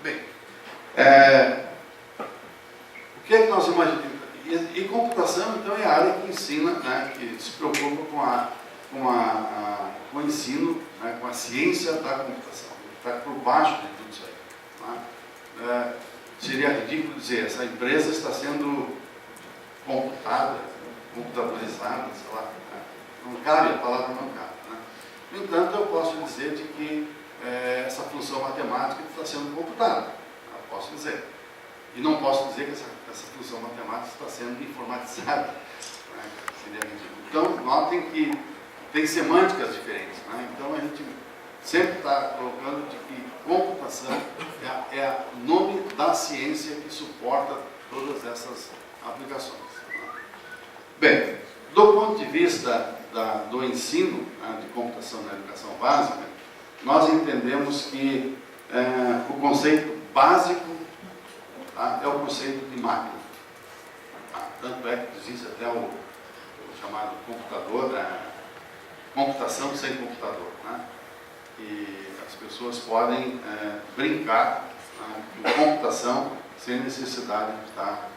Bem, o que é que nós imaginamos? E computação, então, é a área que ensina, né, que se preocupa com o ensino, né, com a ciência da computação. Está por baixo de tudo isso aí. Né? Seria ridículo dizer, essa empresa está sendo computada, computadorizada, sei lá. Né? Não cabe, a palavra não cabe. Né? No entanto, eu posso dizer de que essa função matemática está sendo computada. Eu posso dizer. E não posso dizer que essa função matemática está sendo informatizada. Né? Seria ridículo. Então, notem que tem semânticas diferentes. Né? Então, a gente sempre está colocando de que computação é o nome da ciência que suporta todas essas aplicações. Né? Bem, do ponto de vista do ensino, né, de computação na educação básica, nós entendemos que o conceito básico, tá, é o conceito de máquina. Tá? Tanto é que existe até o chamado computador, computação sem computador. Né? E as pessoas podem brincar, né, com computação sem necessidade de estar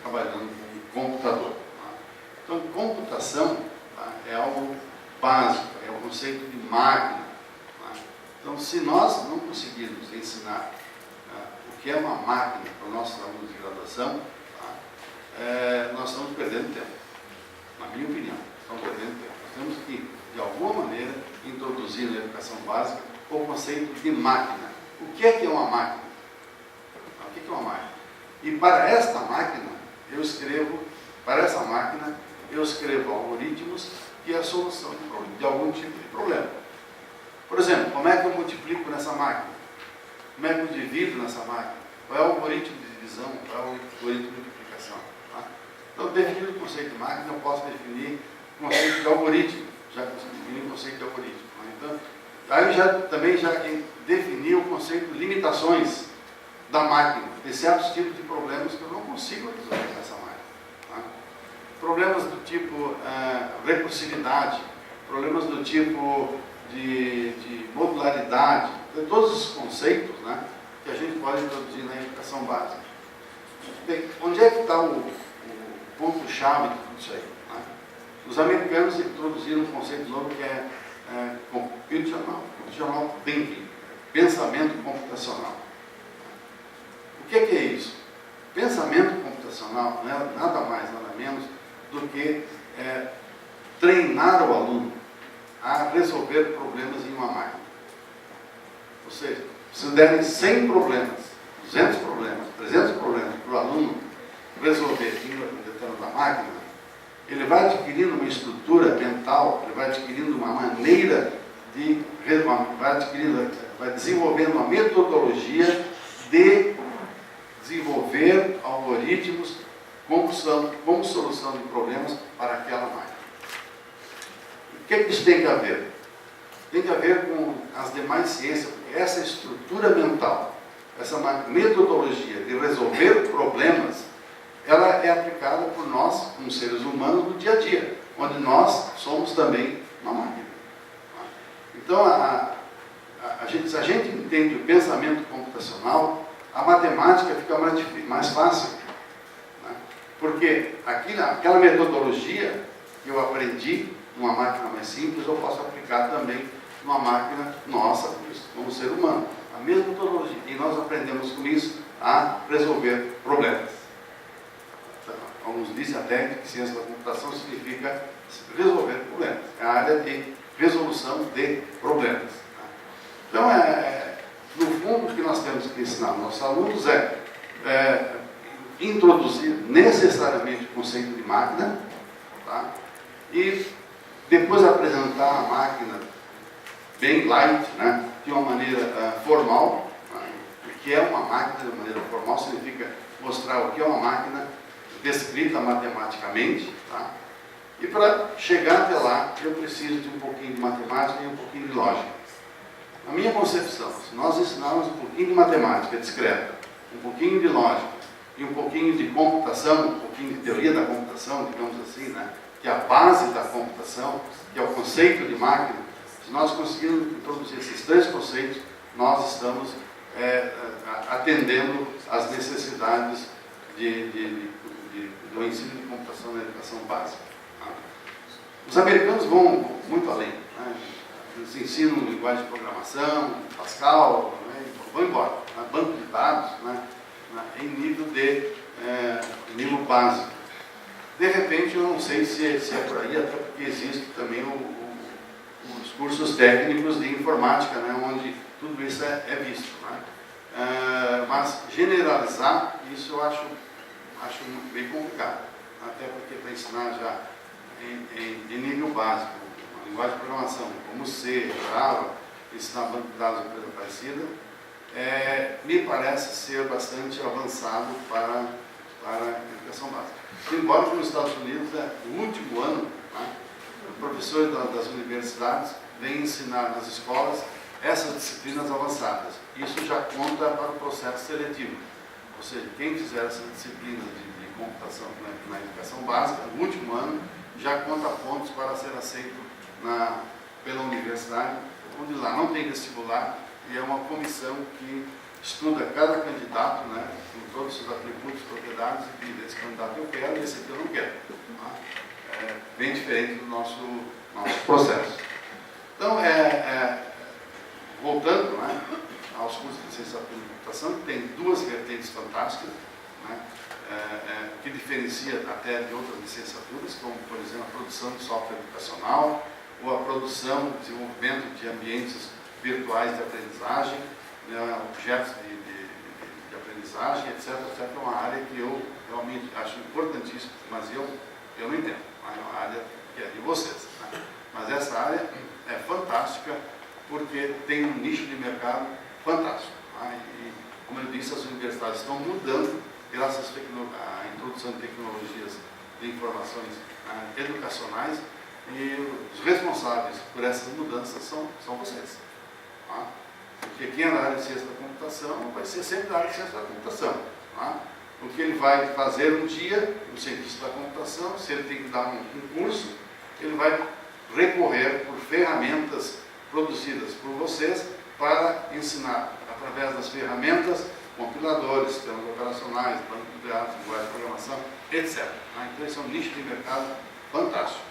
trabalhando com computador. Tá? Então, computação, tá, é algo básico, é o conceito de máquina. Tá? Então, se nós não conseguirmos ensinar o que é uma máquina para os nossos alunos de graduação, tá, nós estamos perdendo tempo. Na minha opinião, estamos perdendo tempo. Nós temos que, de alguma maneira, introduzir na educação básica o conceito de máquina. O que é uma máquina? O que é uma máquina? E para esta máquina, eu escrevo algoritmos que é a solução de algum tipo de problema. Por exemplo, como é que eu multiplico nessa máquina? Como é que eu divido nessa máquina? Qual é o algoritmo de divisão? Qual é o algoritmo de multiplicação? Tá? Então, definindo o conceito de máquina, eu posso definir o conceito de algoritmo. Já defini o conceito de algoritmo. Né? Então, aí também já defini o conceito de limitações da máquina. Tem certos tipos de problemas que eu não consigo resolver nessa máquina. Tá? Problemas do tipo recursividade, problemas do tipo de modularidade, todos os conceitos, né, que a gente pode introduzir na educação básica. Bem, onde é que está o ponto-chave de tudo isso aí? Né? Os americanos introduziram um conceito novo que é computational thinking, pensamento computacional. O que é isso? Pensamento computacional não é nada mais, nada menos do que treinar o aluno a resolver problemas em uma máquina. Ou seja, se derem 100 problemas, 200 problemas, 300 problemas para o aluno resolver em uma determinada máquina, ele vai adquirindo uma estrutura mental, ele vai adquirindo uma maneira vai desenvolvendo uma metodologia de desenvolver algoritmos como solução de problemas para aquela máquina. O que isso tem que ver? Tem que ver com as demais ciências, porque essa estrutura mental, essa metodologia de resolver problemas, ela é aplicada por nós, como seres humanos, no dia a dia, onde nós somos também uma máquina. Então, se a gente entende o pensamento computacional, a matemática fica mais fácil. Né? Porque aquela metodologia que eu aprendi numa máquina mais simples, eu posso aplicar também numa máquina nossa, como ser humano. A mesma metodologia. E nós aprendemos com isso a resolver problemas. Então, alguns dizem até que ciência da computação significa resolver problemas. É a área de resolução de problemas. Então, no fundo, o que nós temos que ensinar aos nossos alunos é introduzir necessariamente o conceito de máquina, tá? E depois apresentar a máquina bem light, né? De uma maneira formal. Né? O que é uma máquina de uma maneira formal significa mostrar o que é uma máquina descrita matematicamente. Tá? E para chegar até lá, eu preciso de um pouquinho de matemática e um pouquinho de lógica. Na minha concepção, se nós ensinarmos um pouquinho de matemática discreta, um pouquinho de lógica e um pouquinho de computação, um pouquinho de teoria da computação, digamos assim, né? Que é a base da computação, que é o conceito de máquina, se nós conseguirmos introduzir esses três conceitos, nós estamos atendendo às necessidades do ensino de computação na educação básica. Tá? Os americanos vão muito além. Né? Eles ensinam linguagem de programação, Pascal, né? Vão embora. Né? Banco de dados, né? Em nível básico. De repente, eu não sei se é por aí, até porque existe também os cursos técnicos de informática, né? Onde tudo isso é visto. Né? Mas generalizar, isso eu acho bem complicado. Até porque para ensinar já em nível básico, uma linguagem de programação, como C, Java, ensinar banco de dados ou coisa parecida, me parece ser bastante avançado para a educação básica. Embora que nos Estados Unidos, no último ano, né, professores das universidades vêm ensinar nas escolas essas disciplinas avançadas. Isso já conta para o processo seletivo. Ou seja, quem fizer essas disciplinas de computação na educação básica, no último ano, já conta pontos para ser aceito pela universidade, onde lá não tem vestibular e é uma comissão que estuda cada candidato, né, com todos os seus atributos, propriedades, e diz: esse candidato eu quero e esse aqui eu não quero. Tá? É bem diferente do nosso processo. Então, voltando, né, aos cursos de licenciatura em computação, que tem duas vertentes fantásticas, né, que diferencia até de outras licenciaturas, como, por exemplo, a produção de software educacional, ou a produção, desenvolvimento de ambientes virtuais de aprendizagem, né, objetos de aprendizagem, etc. É uma área que eu realmente acho importantíssima, mas eu não entendo. É uma área que é de vocês. Né? Mas essa área é fantástica porque tem um nicho de mercado fantástico. Né? E, como eu disse, as universidades estão mudando graças à introdução de tecnologias de informações educacionais, e os responsáveis por essas mudanças são vocês. Tá? Porque quem é da área de ciência da computação vai ser sempre da área de ciência da computação. Tá? O que ele vai fazer um dia, um cientista da computação, se ele tem que dar um curso, ele vai recorrer por ferramentas produzidas por vocês para ensinar, através das ferramentas, compiladores, sistemas operacionais, banco de dados, linguagem de programação, etc. Tá? Então, esse é um nicho de mercado fantástico.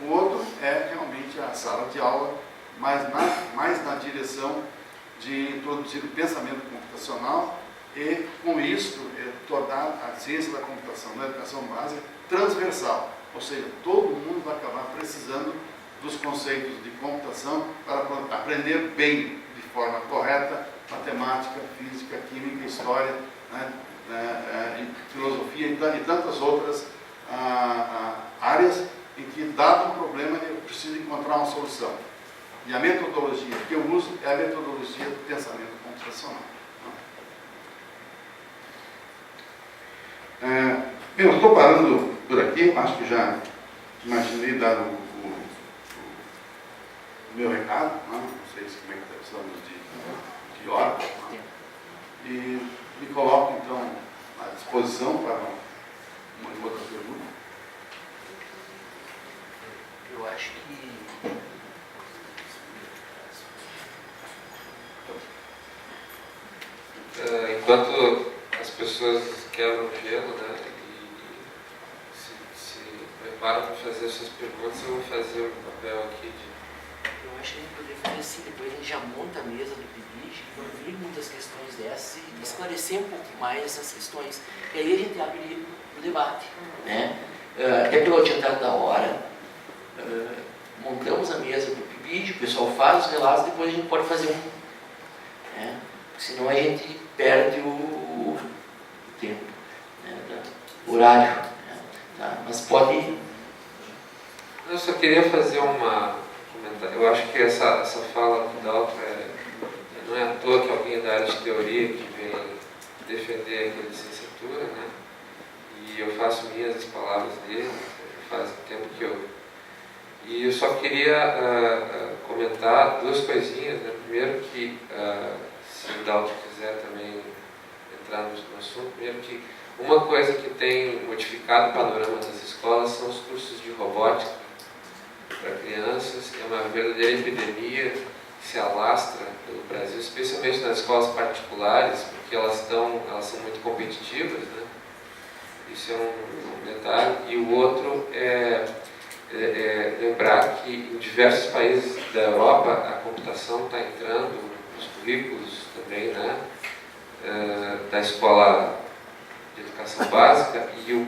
O outro é realmente a sala de aula, mais na direção de introduzir o pensamento computacional e, com isso, tornar a ciência da computação na educação básica transversal. Ou seja, todo mundo vai acabar precisando dos conceitos de computação para aprender bem, de forma correta, matemática, física, química, história, né, filosofia e tantas outras áreas em que, dado um problema, eu preciso encontrar uma solução. E a metodologia que eu uso é a metodologia do pensamento computacional. Eu estou parando por aqui, acho que já imaginei dar o meu recado, não sei se como é que estamos de hora, e me coloco então à disposição para uma outra pergunta. Eu acho que enquanto as pessoas quebram o gelo, né, e se preparam para fazer suas perguntas, eu vou fazer o papel aqui de... Eu acho que a gente poderia fazer assim, depois a gente já monta a mesa do PIBID, ouvir muitas questões dessas e esclarecer um pouco mais essas questões. E aí a gente abre o debate, né? Até pelo adiantado da hora, montamos a mesa do PIBID, o pessoal faz os relatos, depois a gente pode fazer um, né? Senão a gente perde o tempo, né? O horário, né? Tá? Mas pode... Eu só queria fazer uma comentário. Eu acho que essa fala do Dalton não é à toa que alguém da área de teoria que vem defender aqui a licenciatura, né? E eu faço minhas as palavras dele, faz tempo que eu... E eu só queria comentar duas coisinhas, né? Primeiro que, se o Dalton quiser também entrar no assunto, primeiro que uma coisa que tem modificado o panorama das escolas são os cursos de robótica para crianças. É uma verdadeira epidemia, se alastra pelo Brasil, especialmente nas escolas particulares, porque elas são muito competitivas, né? Isso é um detalhe. E o outro é lembrar que em diversos países da Europa a computação está entrando nos currículos também, né? Da escola de educação básica, e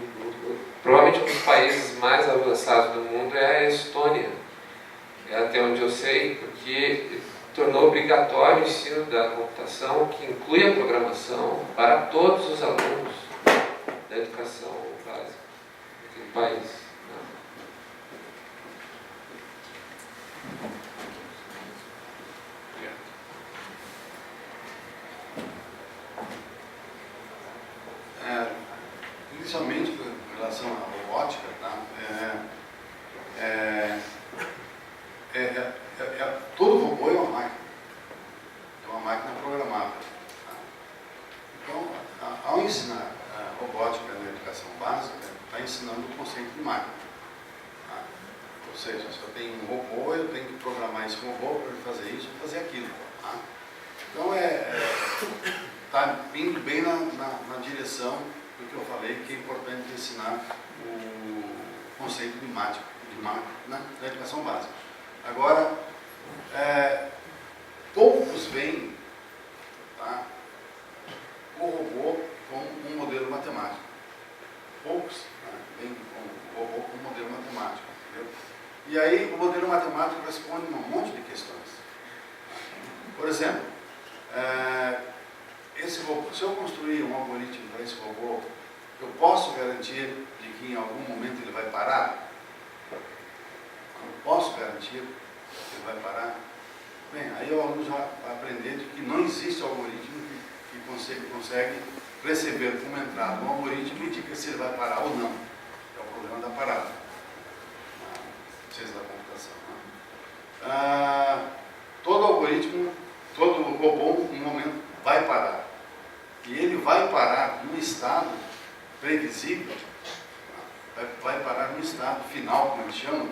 provavelmente um dos países mais avançados do mundo é a Estônia. Até onde eu sei, porque tornou obrigatório o ensino da computação, que inclui a programação, para todos os alunos da educação básica naquele país. Né? Inicialmente, com relação à robótica, tá? Todo robô é uma máquina programável. Tá? Então, ao ensinar a robótica na educação básica, está ensinando o conceito de máquina. Tá? Ou seja, se eu tenho um robô, eu tenho que programar esse robô para ele fazer isso e fazer aquilo. Tá? Então, está indo bem na direção do que eu falei, que é importante ensinar o conceito de máquina na educação básica. Agora, poucos veem, tá, o robô como um modelo matemático. Poucos, né, veem o robô como um modelo matemático. Entendeu? E aí o modelo matemático responde a um monte de questões. Por exemplo, esse robô, se eu construir um algoritmo para esse robô, eu posso garantir de que em algum momento ele vai parar? Eu posso garantir que ele vai parar? Bem, aí o aluno já vai aprender de que não existe algoritmo que consegue receber como entrada um algoritmo e diga se ele vai parar ou não. É o problema da parada. Ciência da computação. Né? Todo algoritmo, todo robô, em um momento, vai parar. E ele vai parar num estado previsível, vai parar no estado final, como eles chamam,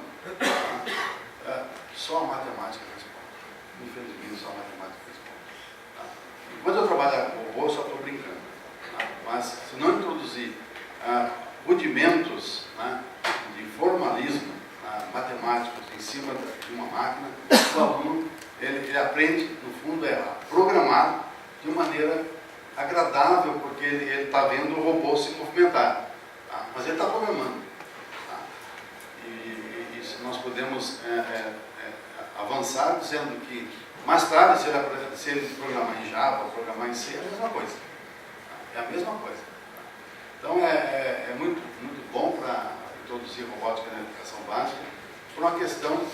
só a matemática responde. Infelizmente, só a matemática responde. Tá? E quando eu trabalhar com robô, eu só estou brincando. Tá? Mas, se não introduzir rudimentos, né, de formalismo matemáticos em cima de uma máquina, o aluno ele aprende, no fundo, a programar de maneira agradável, porque ele está vendo o robô se movimentar. Tá? Mas ele está programando. Tá? E se nós podemos avançar dizendo que mais tarde, se ele programar em Java ou programar em C, é a mesma coisa. Tá? É a mesma coisa. Tá? Então é muito, muito bom para introduzir robótica na educação básica, por uma questão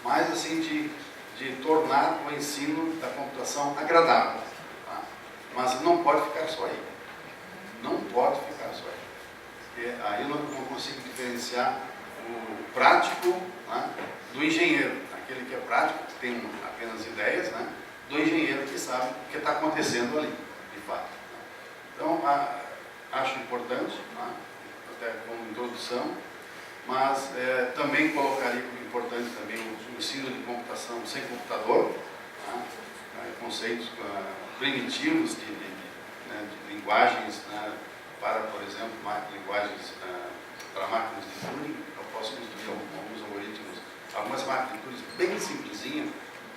mais assim de tornar o ensino da computação agradável. Tá? Mas não pode ficar só aí. Não pode ficar só aí. Porque aí eu não consigo diferenciar o prático, né, do engenheiro. Aquele que é prático, que tem apenas ideias, né, do engenheiro que sabe o que está acontecendo ali, de fato. Então, acho importante, né, até como introdução, mas também colocaria como importante também o ensino de computação sem computador, né, conceitos primitivos de linguagens, né, para, por exemplo, linguagens para máquinas de Turing. Eu posso construir alguns algoritmos, algumas máquinas de Turing bem simplesinhas,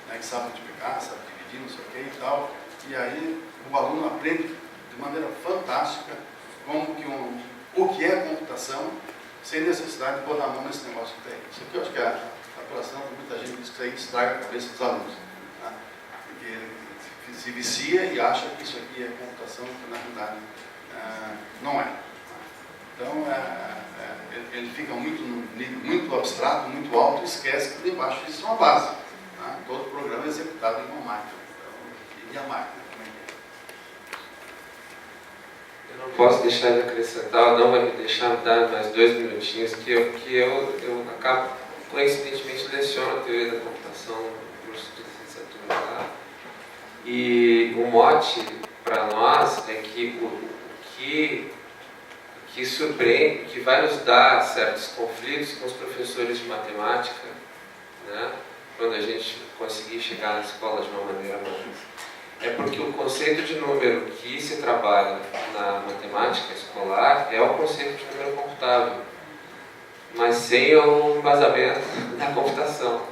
né, que sabem multiplicar, sabem dividir, não sei o que e tal, e aí o aluno aprende de maneira fantástica o que é computação, sem necessidade de botar a mão nesse negócio que tem. Isso aqui eu acho que a população, muita gente diz que isso aí estraga a cabeça dos alunos. Né? Porque ele se vicia e acha que isso aqui é computação, que na realidade não é. Então, ele fica muito abstrato, muito alto, e esquece que debaixo existe uma base. Né? Todo programa é executado em uma máquina. Então, e a máquina, como é que é? Eu não posso deixar de acrescentar, não vai me deixar dar mais 2 minutinhos, que eu acabo, coincidentemente, leciono a teoria da computação no curso de licenciatura lá. E o mote para nós é que o que surpreende, que vai nos dar certos conflitos com os professores de matemática, né, quando a gente conseguir chegar na escola de uma maneira mais. É porque o conceito de número que se trabalha na matemática escolar é o conceito de número computável, mas sem o embasamento da computação.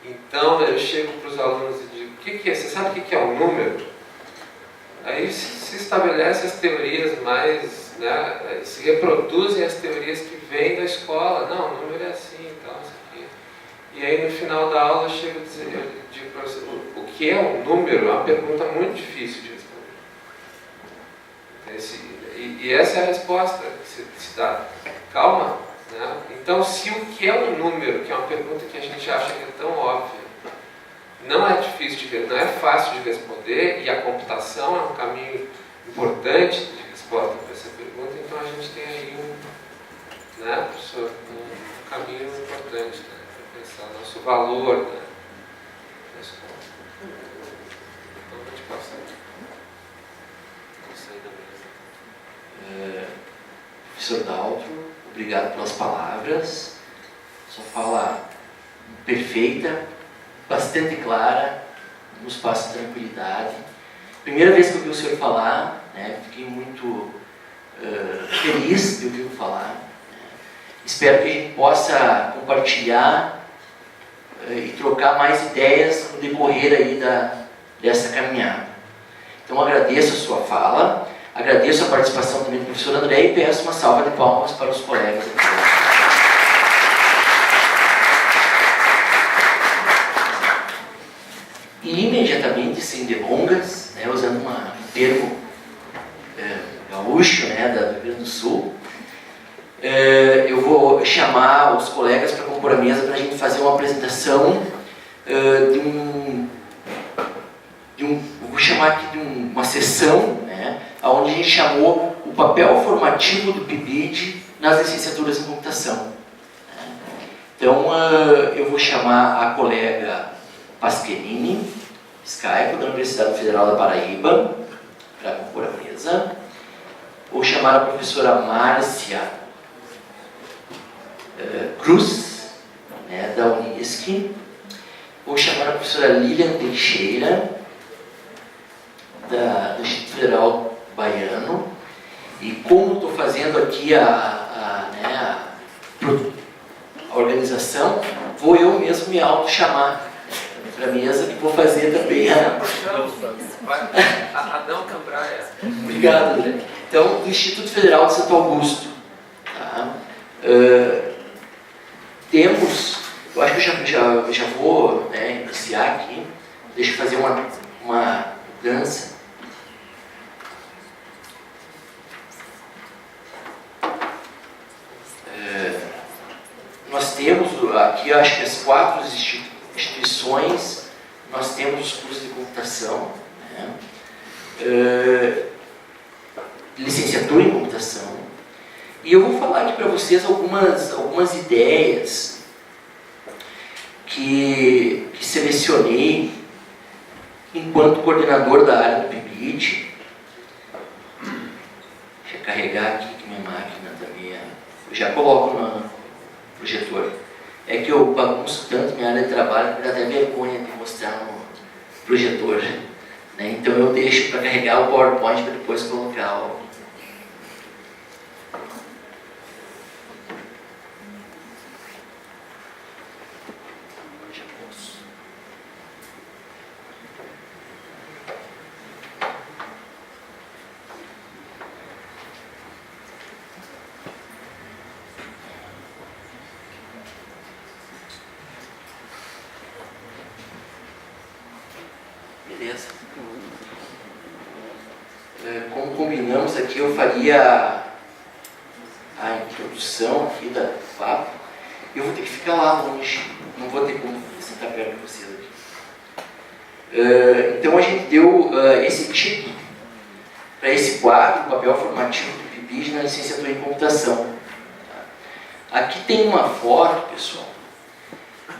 Então eu chego para os alunos e digo: o que é? Você sabe o que é um número? Aí se estabelece as teorias mais, né, se reproduzem as teorias que vêm da escola. Não, o número é assim, então, isso aqui. E aí no final da aula eu digo para você: o que é um número? É uma pergunta muito difícil de responder. E essa é a resposta que se dá. Calma, né? Então, se o que é um número, que é uma pergunta que a gente acha que é tão óbvia, não é difícil de não é fácil de responder, e a computação é um caminho importante de resposta para essa pergunta, então a gente tem aí né, professor, um caminho importante, né, para pensar o nosso valor, né, na escola. Então, vou te passar aqui. Vou sair da mesa. Professor Daltro, obrigado pelas palavras. Sua fala perfeita, bastante clara, nos passa tranquilidade. Primeira vez que eu ouvi o senhor falar, né, fiquei muito feliz de ouvi-lo falar. Espero que a gente possa compartilhar e trocar mais ideias no decorrer aí dessa caminhada. Então agradeço a sua fala, agradeço a participação também do professor André e peço uma salva de palmas para os colegas aqui. E imediatamente, sem delongas, né, usando um termo gaúcho, né, do Rio Grande do Sul, eu vou chamar os colegas para compor a mesa para a gente fazer uma apresentação vou chamar aqui de uma sessão, né, onde a gente chamou o papel formativo do PIBID nas licenciaturas em computação. Então, eu vou chamar a colega Pasquerini Skype, da Universidade Federal da Paraíba, para compor a mesa. Vou chamar a professora Márcia Cruz, né, da Unisc. Vou chamar a professora Lilian Teixeira, do Instituto Federal Baiano. E como estou fazendo aqui a organização, vou eu mesmo me auto-chamar para a mesa, que vou fazer também Adão Cambraia. Obrigado, André. Então, do Instituto Federal de Santo Augusto. Tá? Temos, eu acho que eu já vou, né, iniciar aqui. Deixa eu fazer uma dança. Nós temos aqui, acho que as 4 instituições, nós temos os cursos de computação, né? Licenciatura em computação, e eu vou falar aqui para vocês algumas ideias que selecionei enquanto coordenador da área do PIBID. Deixa eu carregar aqui que minha máquina também eu já coloco no projetor. É que eu bagunço tanto minha área de trabalho que dá até vergonha de mostrar no projetor, né? Então eu deixo para carregar o PowerPoint para depois colocar o... Beleza. Como combinamos aqui, eu faria a introdução aqui do papo. Eu vou ter que ficar lá longe, não vou ter como sentar perto de vocês aqui. Então a gente deu esse título para esse quadro, o papel formativo do PIBID na licenciatura em computação. Aqui tem uma foto, pessoal,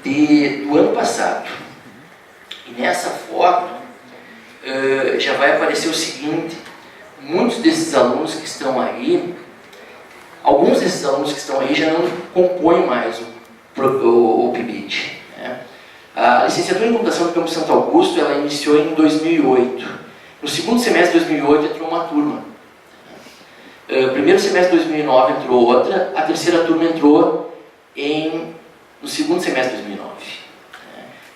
do ano passado. E nessa foto já vai aparecer o seguinte: muitos desses alunos que estão aí, alguns desses alunos que estão aí já não compõem mais o PIBID, né? A licenciatura em computação do Campus Santo Augusto, ela iniciou em 2008. No segundo semestre de 2008 entrou uma turma. Primeiro semestre de 2009 entrou outra, a terceira turma entrou no segundo semestre de 2009.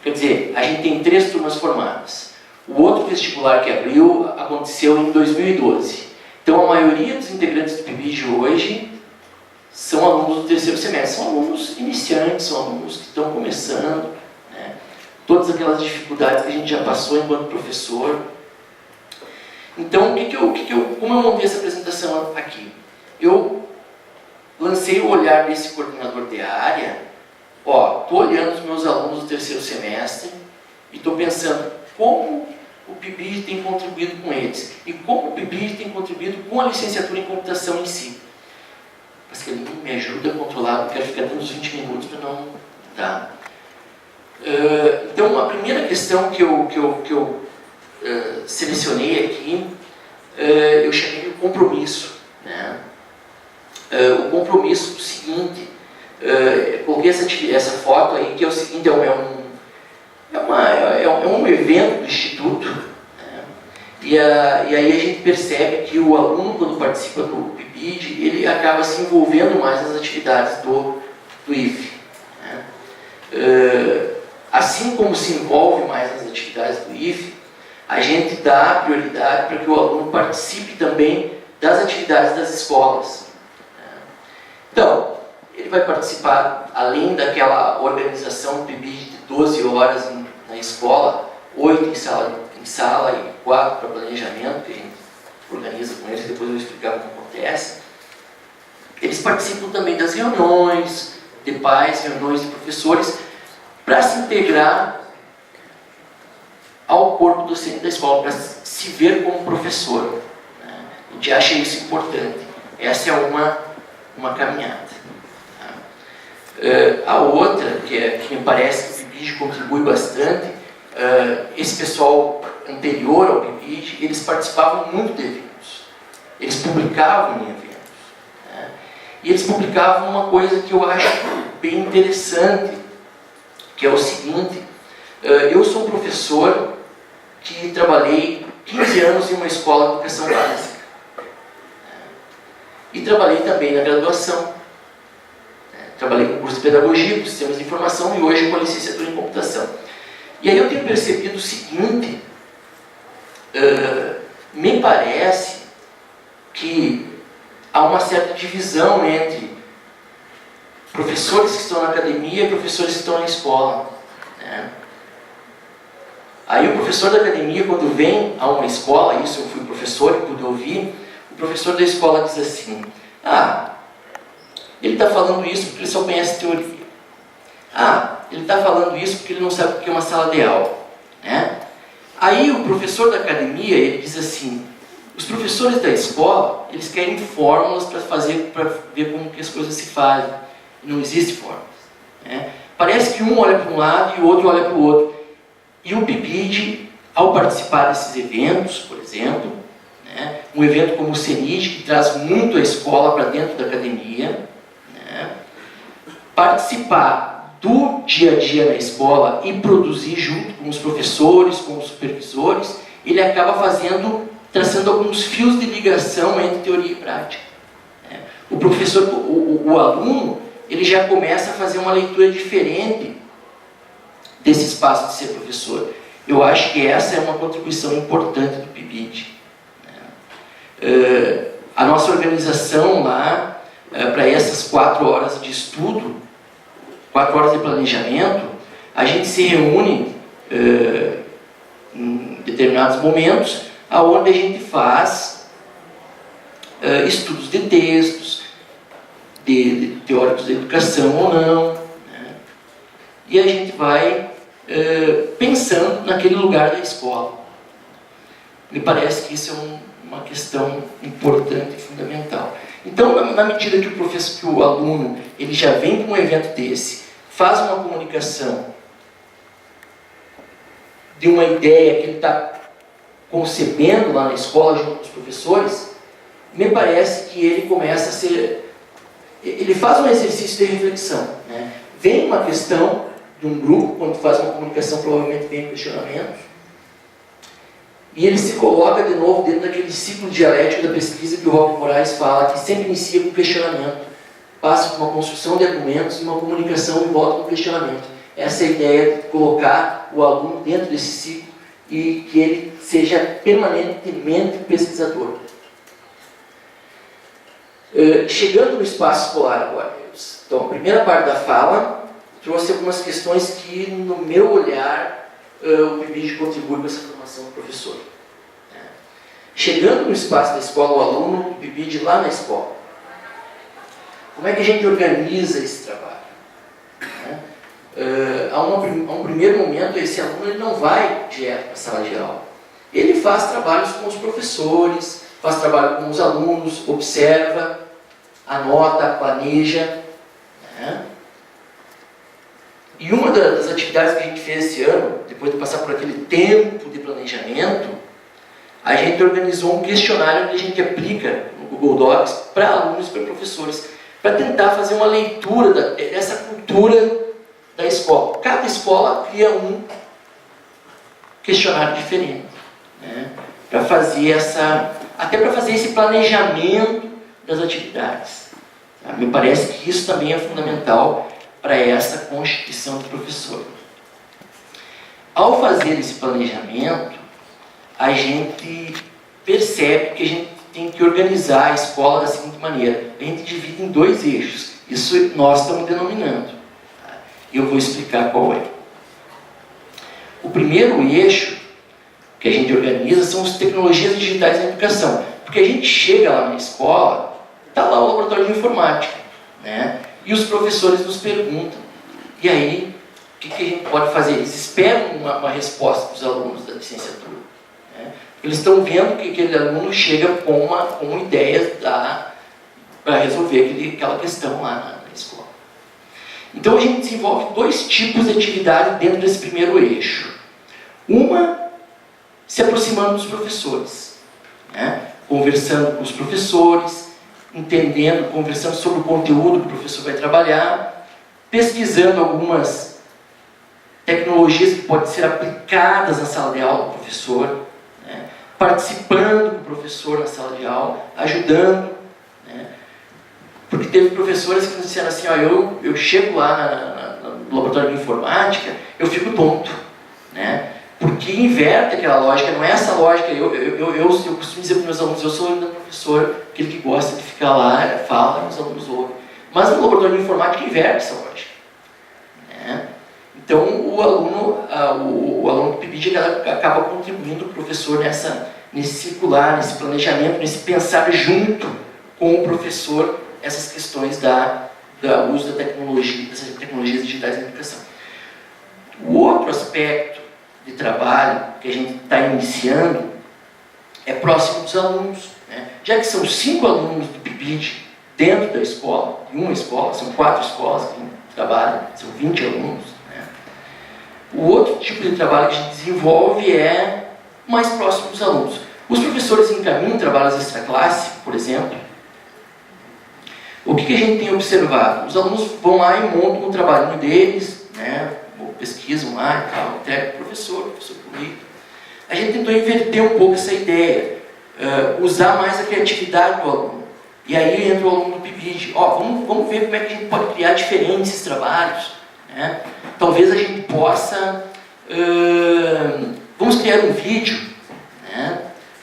Quer dizer, a gente tem 3 turmas formadas. O outro vestibular que abriu aconteceu em 2012. Então, a maioria dos integrantes do PIBID hoje são alunos do terceiro semestre. São alunos iniciantes, são alunos que estão começando, né? Todas aquelas dificuldades que a gente já passou enquanto professor. Então, como eu montei essa apresentação aqui? Eu lancei o olhar desse coordenador de área. Estou olhando os meus alunos do terceiro semestre e estou pensando como o PIBID tem contribuído com eles e como o PIBID tem contribuído com a licenciatura em computação em si. Mas que ele me ajuda a controlar, eu quero ficar dando uns 20 minutos para não dar. Então, a primeira questão que eu selecionei aqui, eu chamei de compromisso, né? O compromisso do seguinte, coloquei essa foto aí, que é o seguinte, é um evento do Instituto, né? E aí a gente percebe que o aluno, quando participa do PIBID, ele acaba se envolvendo mais nas atividades do IFE, né? Assim como se envolve mais nas atividades do IFE, a gente dá prioridade para que o aluno participe também das atividades das escolas. Então, ele vai participar, além daquela organização do PIBID de 12 horas na escola, 8 em sala e 4 para planejamento, que a gente organiza com eles, depois eu vou explicar como acontece. Eles participam também das reuniões de pais, reuniões de professores, para se integrar ao corpo docente da escola, para se ver como professor, né? A gente acha isso importante. Essa é uma caminhada. A outra, que me parece que o PIBID contribui bastante, esse pessoal anterior ao PIBID, eles participavam muito de eventos. Eles publicavam em eventos, né? E eles publicavam uma coisa que eu acho bem interessante, que é o seguinte: eu sou um professor que trabalhei 15 anos em uma escola de educação básica. E trabalhei também na graduação. Trabalhei com curso de pedagogia, com sistemas de informação e hoje com a licenciatura em computação. E aí eu tenho percebido o seguinte: me parece que há uma certa divisão entre professores que estão na academia e professores que estão na escola, né? Aí o professor da academia, quando vem a uma escola, isso eu fui professor e pude ouvir, o professor da escola diz assim: ele está falando isso porque ele só conhece teoria. Ele está falando isso porque ele não sabe o que é uma sala de aula, né? Aí o professor da academia, ele diz assim: os professores da escola, eles querem fórmulas para ver como que as coisas se fazem. Não existe fórmulas, né? Parece que um olha para um lado e o outro olha para o outro. E o PIBID, ao participar desses eventos, por exemplo, né, um evento como o CENID, que traz muito a escola para dentro da academia, né, participar do dia a dia na escola e produzir junto com os professores, com os supervisores, ele acaba traçando alguns fios de ligação entre teoria e prática, né? O professor, o aluno, ele já começa a fazer uma leitura diferente desse espaço de ser professor. Eu acho que essa é uma contribuição importante do PIBID, né? A nossa organização lá, para essas 4 horas de estudo, 4 horas de planejamento, a gente se reúne em determinados momentos, aonde a gente faz estudos de textos, de teóricos da educação ou não, né? E a gente vai pensando naquele lugar da escola. Me parece que isso é uma questão importante e fundamental. Então, na medida que o aluno ele já vem com um evento desse, faz uma comunicação de uma ideia que ele está concebendo lá na escola junto com os professores, me parece que ele começa a ele faz um exercício de reflexão, né? Vem uma questão de um grupo, quando faz uma comunicação, provavelmente vem questionamentos. E ele se coloca de novo dentro daquele ciclo dialético da pesquisa que o Roque Moraes fala, que sempre inicia com questionamento, passa por uma construção de argumentos e uma comunicação em volta do questionamento. Essa é a ideia de colocar o aluno dentro desse ciclo e que ele seja permanentemente pesquisador. Chegando no espaço escolar agora, então, a primeira parte da fala trouxe algumas questões que, no meu olhar, o PIBID contribui com essa formação do professor. Chegando no espaço da escola, o aluno, o PIBID lá na escola. Como é que a gente organiza esse trabalho? A um primeiro momento, esse aluno ele não vai direto para a sala de aula. Ele faz trabalhos com os professores, faz trabalho com os alunos, observa, anota, planeja. E uma das atividades que a gente fez esse ano, depois de passar por aquele tempo de planejamento, a gente organizou um questionário que a gente aplica no Google Docs para alunos e para professores, para tentar fazer uma leitura dessa cultura da escola. Cada escola cria um questionário diferente, para fazer até para fazer esse planejamento das atividades. Me parece que isso também é fundamental para essa constituição do professor. Ao fazer esse planejamento, a gente percebe que a gente tem que organizar a escola da seguinte maneira. A gente divide em 2 eixos. Isso nós estamos denominando. Eu vou explicar qual é. O primeiro eixo que a gente organiza são as tecnologias digitais na educação. Porque a gente chega lá na escola, está lá o laboratório de informática, e os professores nos perguntam. E aí, o que a gente pode fazer? Eles esperam uma resposta dos alunos da licenciatura. Eles estão vendo que aquele aluno chega com uma ideia para resolver aquela questão lá na escola. Então a gente desenvolve 2 tipos de atividade dentro desse primeiro eixo. Uma, se aproximando dos professores, conversando com os professores, conversando sobre o conteúdo que o professor vai trabalhar, pesquisando algumas tecnologias que podem ser aplicadas na sala de aula do professor, participando com o professor na sala de aula, ajudando, porque teve professores que nos disseram assim, eu chego lá no laboratório de informática, eu fico tonto, porque inverte aquela lógica, não é essa lógica. Eu costumo dizer para os meus alunos, eu sou ainda professor, aquele que gosta de ficar lá, fala, e os alunos ouvem. Mas no laboratório de informática inverte essa lógica. Então o aluno do PIBID acaba contribuindo para o professor nesse circular, nesse planejamento, nesse pensar junto com o professor essas questões do uso da tecnologia, dessas tecnologias digitais na educação. O outro aspecto de trabalho que a gente está iniciando é próximo dos alunos. Já que são 5 alunos do PIBID dentro da escola, em uma escola, são 4 escolas que trabalham, são 20 alunos. O outro tipo de trabalho que a gente desenvolve é mais próximo dos alunos. Os professores encaminham trabalhos extra-classe, por exemplo. O que a gente tem observado? Os alunos vão lá e montam o trabalhinho deles, pesquisam lá e tal, entregam para o professor publica. A gente tentou inverter um pouco essa ideia, usar mais a criatividade do aluno. E aí entra o aluno do PIBID. Vamos ver como é que a gente pode criar diferentes trabalhos. Talvez a gente possa... vamos criar um vídeo,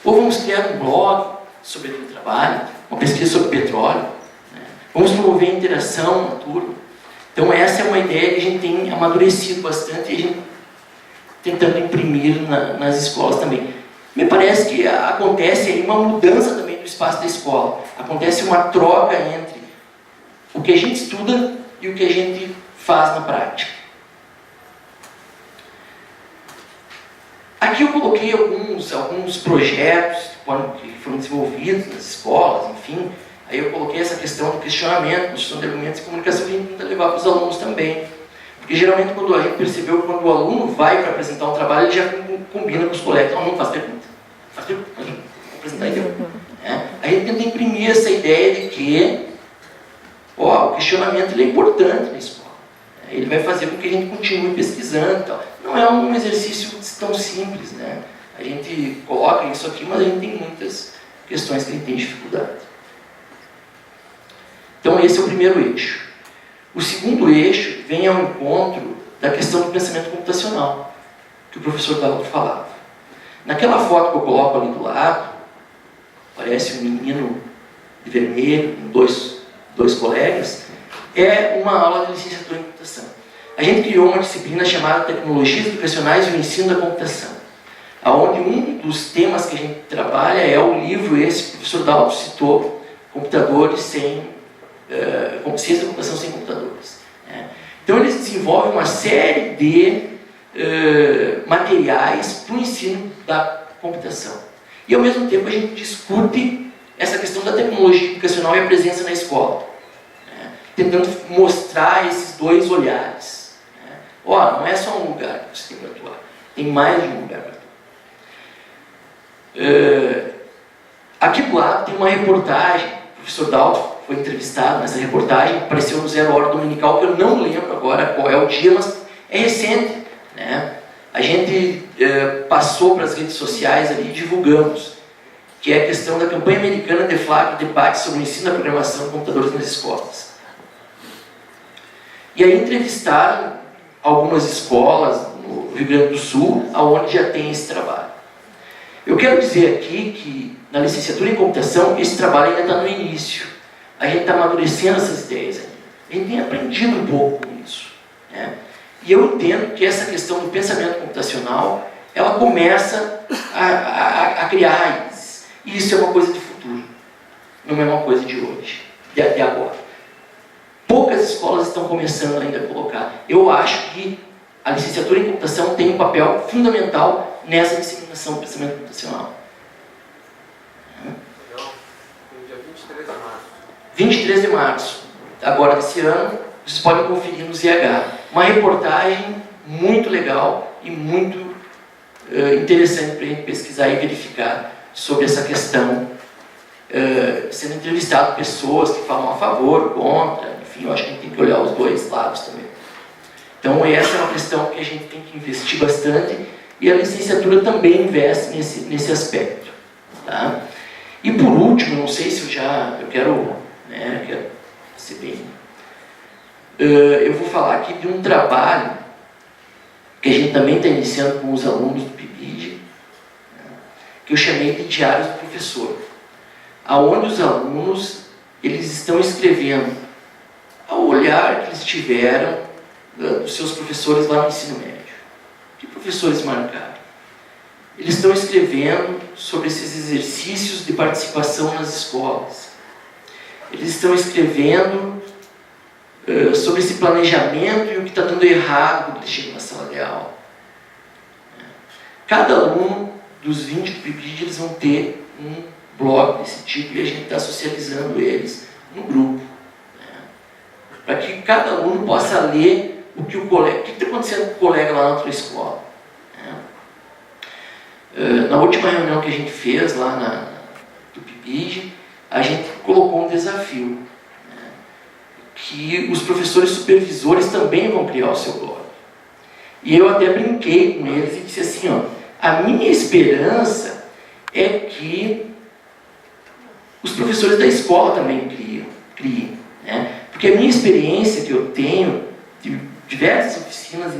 ou vamos criar um blog sobre aquele trabalho, uma pesquisa sobre petróleo. Vamos promover a interação na turma. Então essa é uma ideia que a gente tem amadurecido bastante e a gente tentando imprimir nas escolas também. Me parece que acontece aí uma mudança também do espaço da escola. Acontece uma troca entre o que a gente estuda e o que a gente faz na prática. Aqui eu coloquei alguns projetos que foram desenvolvidos nas escolas, enfim. Aí eu coloquei essa questão do questionamento, construção de argumentos e comunicação que a gente tenta levar para os alunos também. Porque geralmente quando a gente percebeu que quando o aluno vai para apresentar um trabalho, ele já combina com os colegas. Não faz pergunta. Faz pergunta. Vou apresentar então. A gente tenta imprimir essa ideia de que o questionamento ele é importante na escola. Ele vai fazer com que a gente continue pesquisando e tal. Não é um exercício tão simples, né? A gente coloca isso aqui, mas a gente tem muitas questões que a gente tem dificuldade. Então esse é o primeiro eixo. O segundo eixo vem ao encontro da questão do pensamento computacional, que o professor Dalton falava. Naquela foto que eu coloco ali do lado, parece um menino de vermelho, com dois colegas, é uma aula de licenciatura em computação. A gente criou uma disciplina chamada Tecnologias Educacionais e o Ensino da Computação, onde um dos temas que a gente trabalha é o livro esse que o professor Dalton citou, Computadores sem... Ciência da Computação sem Computadores. Então eles desenvolvem uma série de materiais para o ensino da computação. E ao mesmo tempo a gente discute essa questão da tecnologia educacional e a presença na escola, tentando mostrar esses dois olhares. Não é só um lugar que você tem que atuar, tem mais de um lugar para atuar. Aqui do lado tem uma reportagem, o professor Dalton foi entrevistado nessa reportagem, apareceu no Zero Hora Dominical, que eu não lembro agora qual é o dia, mas é recente, né? A gente passou para as redes sociais ali e divulgamos, que é a questão da campanha americana deflagra debate sobre o ensino da programação de computadores nas escolas. E aí entrevistaram algumas escolas no Rio Grande do Sul, onde já tem esse trabalho. Eu quero dizer aqui que na licenciatura em computação esse trabalho ainda está no início. A gente está amadurecendo essas ideias ainda. A gente tem aprendido um pouco com isso, né? E eu entendo que essa questão do pensamento computacional, ela começa a criar raízes. E isso é uma coisa de futuro, não é uma coisa de hoje, de agora. Poucas escolas estão começando ainda a colocar. Eu acho que a licenciatura em computação tem um papel fundamental nessa disseminação do pensamento computacional. Então, no dia 23 de março. 23 de março, agora desse ano, vocês podem conferir no ZH. Uma reportagem muito legal e muito interessante para a gente pesquisar e verificar sobre essa questão, sendo entrevistado pessoas que falam a favor, contra, enfim, eu acho que a gente tem que olhar os dois lados também. Então essa é uma questão que a gente tem que investir bastante e a licenciatura também investe nesse aspecto. Tá? E por último, não sei se eu quero ser bem... eu vou falar aqui de um trabalho que a gente também está iniciando com os alunos do PIBID, que eu chamei de Diários do Professor, aonde os alunos eles estão escrevendo ao olhar que eles tiveram dos seus professores lá no ensino médio. Que professores marcaram? Eles estão escrevendo sobre esses exercícios de participação nas escolas. Eles estão escrevendo sobre esse planejamento e o que está dando errado quando eles chegam na sala de aula. Cada aluno dos 20 do PIBID, eles vão ter um blog desse tipo e a gente está socializando eles no grupo. Para que cada aluno possa ler o que está acontecendo com o colega lá na outra escola. Na última reunião que a gente fez lá do PIBID, a gente colocou um desafio, que os professores supervisores também vão criar o seu blog. E eu até brinquei com eles e disse assim, a minha esperança é que os professores da escola também criem, né? Porque a minha experiência que eu tenho de diversas oficinas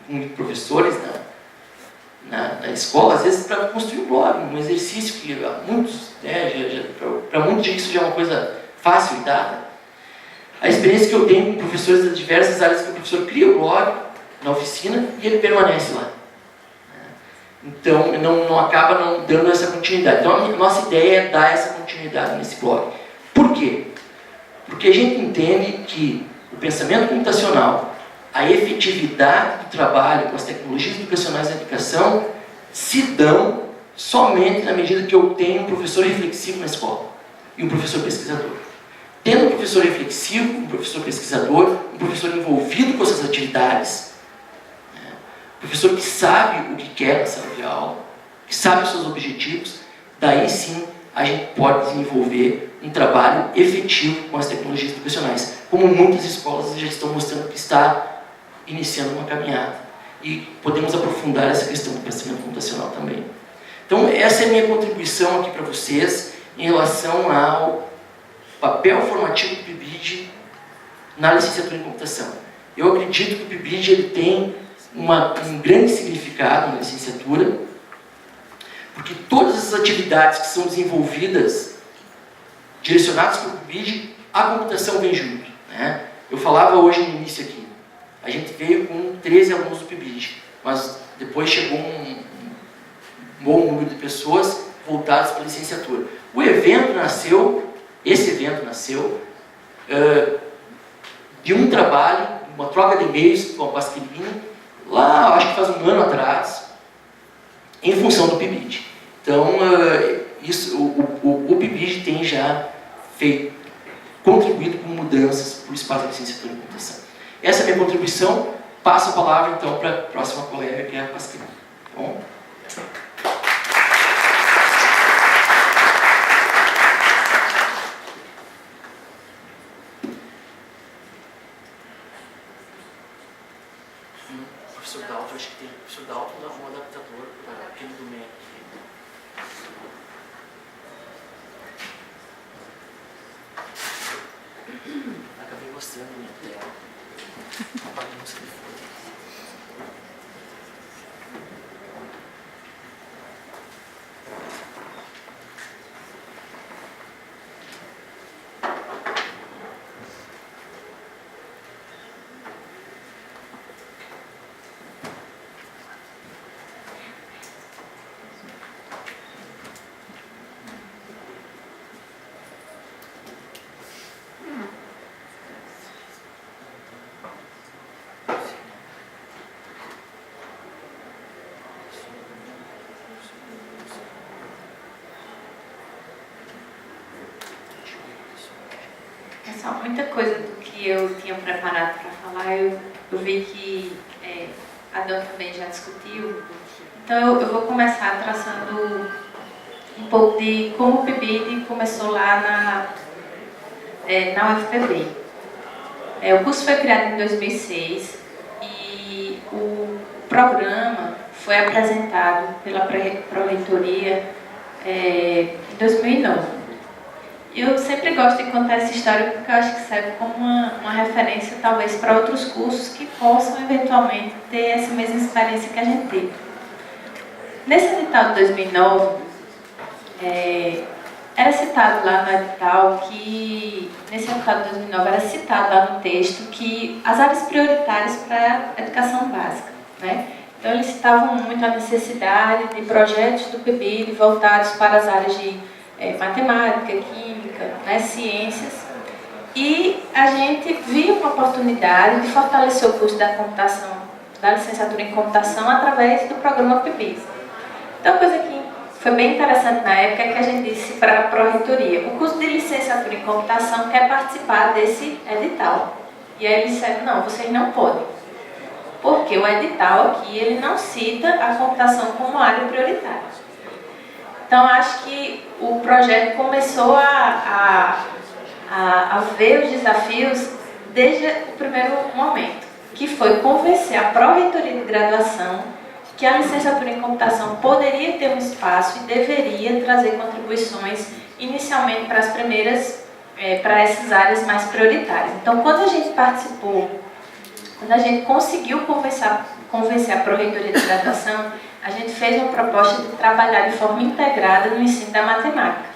com professores na escola, às vezes para construir um blog, um exercício que muitos, para muitos isso já é uma coisa fácil e dada. A experiência que eu tenho com professores das diversas áreas, que o professor cria o blog na oficina e ele permanece lá. Então, não acaba não dando essa continuidade. Então, a nossa ideia é dar essa continuidade nesse blog. Por quê? Porque a gente entende que o pensamento computacional, a efetividade do trabalho com as tecnologias educacionais da educação se dão somente na medida que eu tenho um professor reflexivo na escola e um professor pesquisador. Tendo um professor reflexivo, um professor pesquisador, um professor envolvido com essas atividades, um professor que sabe o que quer na sala de aula, que sabe os seus objetivos, daí sim a gente pode desenvolver um trabalho efetivo com as tecnologias educacionais, como muitas escolas já estão mostrando que está iniciando uma caminhada. E podemos aprofundar essa questão do pensamento computacional também. Então, essa é a minha contribuição aqui para vocês em relação ao papel formativo do PIBID na licenciatura em computação. Eu acredito que o PIBID ele tem um grande significado na licenciatura, porque todas as atividades que são desenvolvidas, direcionadas para o PIBID, a computação vem junto, né? Eu falava hoje no início aqui, a gente veio com 13 alunos do PIBID, mas depois chegou um bom número de pessoas voltadas para a licenciatura. Esse evento nasceu de um trabalho, uma troca de e-mails com a Pasquilini, lá, acho que faz um ano atrás, em função do PIBID. Então, o PIBID tem já contribuído com mudanças para o espaço da licenciatura em computação. Essa é a minha contribuição. Passo a palavra, então, para a próxima colega, que é a Pasquilini. Tá bom? Professor Dalton, acho que tem professor Dalton, um adaptador aqui do MEC. Acabei mostrando minha tela. Apaguei o telefone. Pessoal, muita coisa do que eu tinha preparado para falar, eu vi que a Dan também já discutiu. Então eu vou começar traçando um pouco de como o PIBID começou lá na UFPB. O curso foi criado em 2006 e o programa foi apresentado pela Pró-Reitoria em 2009. Eu sempre gosto de contar essa história porque eu acho que serve como uma referência, talvez, para outros cursos que possam, eventualmente, ter essa mesma experiência que a gente teve. Nesse edital de 2009, era citado lá no edital que, nesse edital de 2009, era citado lá no texto que as áreas prioritárias para a educação básica, né? Então, eles citavam muito a necessidade de projetos do PIBID voltados para as áreas de matemática, química, né, ciências, e a gente viu uma oportunidade de fortalecer o curso da computação, da licenciatura em computação, através do programa PIBID. Então, a coisa que foi bem interessante na época é que a gente disse para a Pró-Reitoria: o curso de licenciatura em computação quer participar desse edital. E aí eles disseram: não, vocês não podem, porque o edital aqui ele não cita a computação como área prioritária. Então, acho que o projeto começou a ver os desafios desde o primeiro momento, que foi convencer a Pró-Reitoria de Graduação que a licenciatura em computação poderia ter um espaço e deveria trazer contribuições inicialmente para as primeiras, para essas áreas mais prioritárias. Então, quando a gente participou, quando a gente conseguiu convencer a Pró-Reitoria de Graduação, a gente fez uma proposta de trabalhar de forma integrada no ensino da matemática.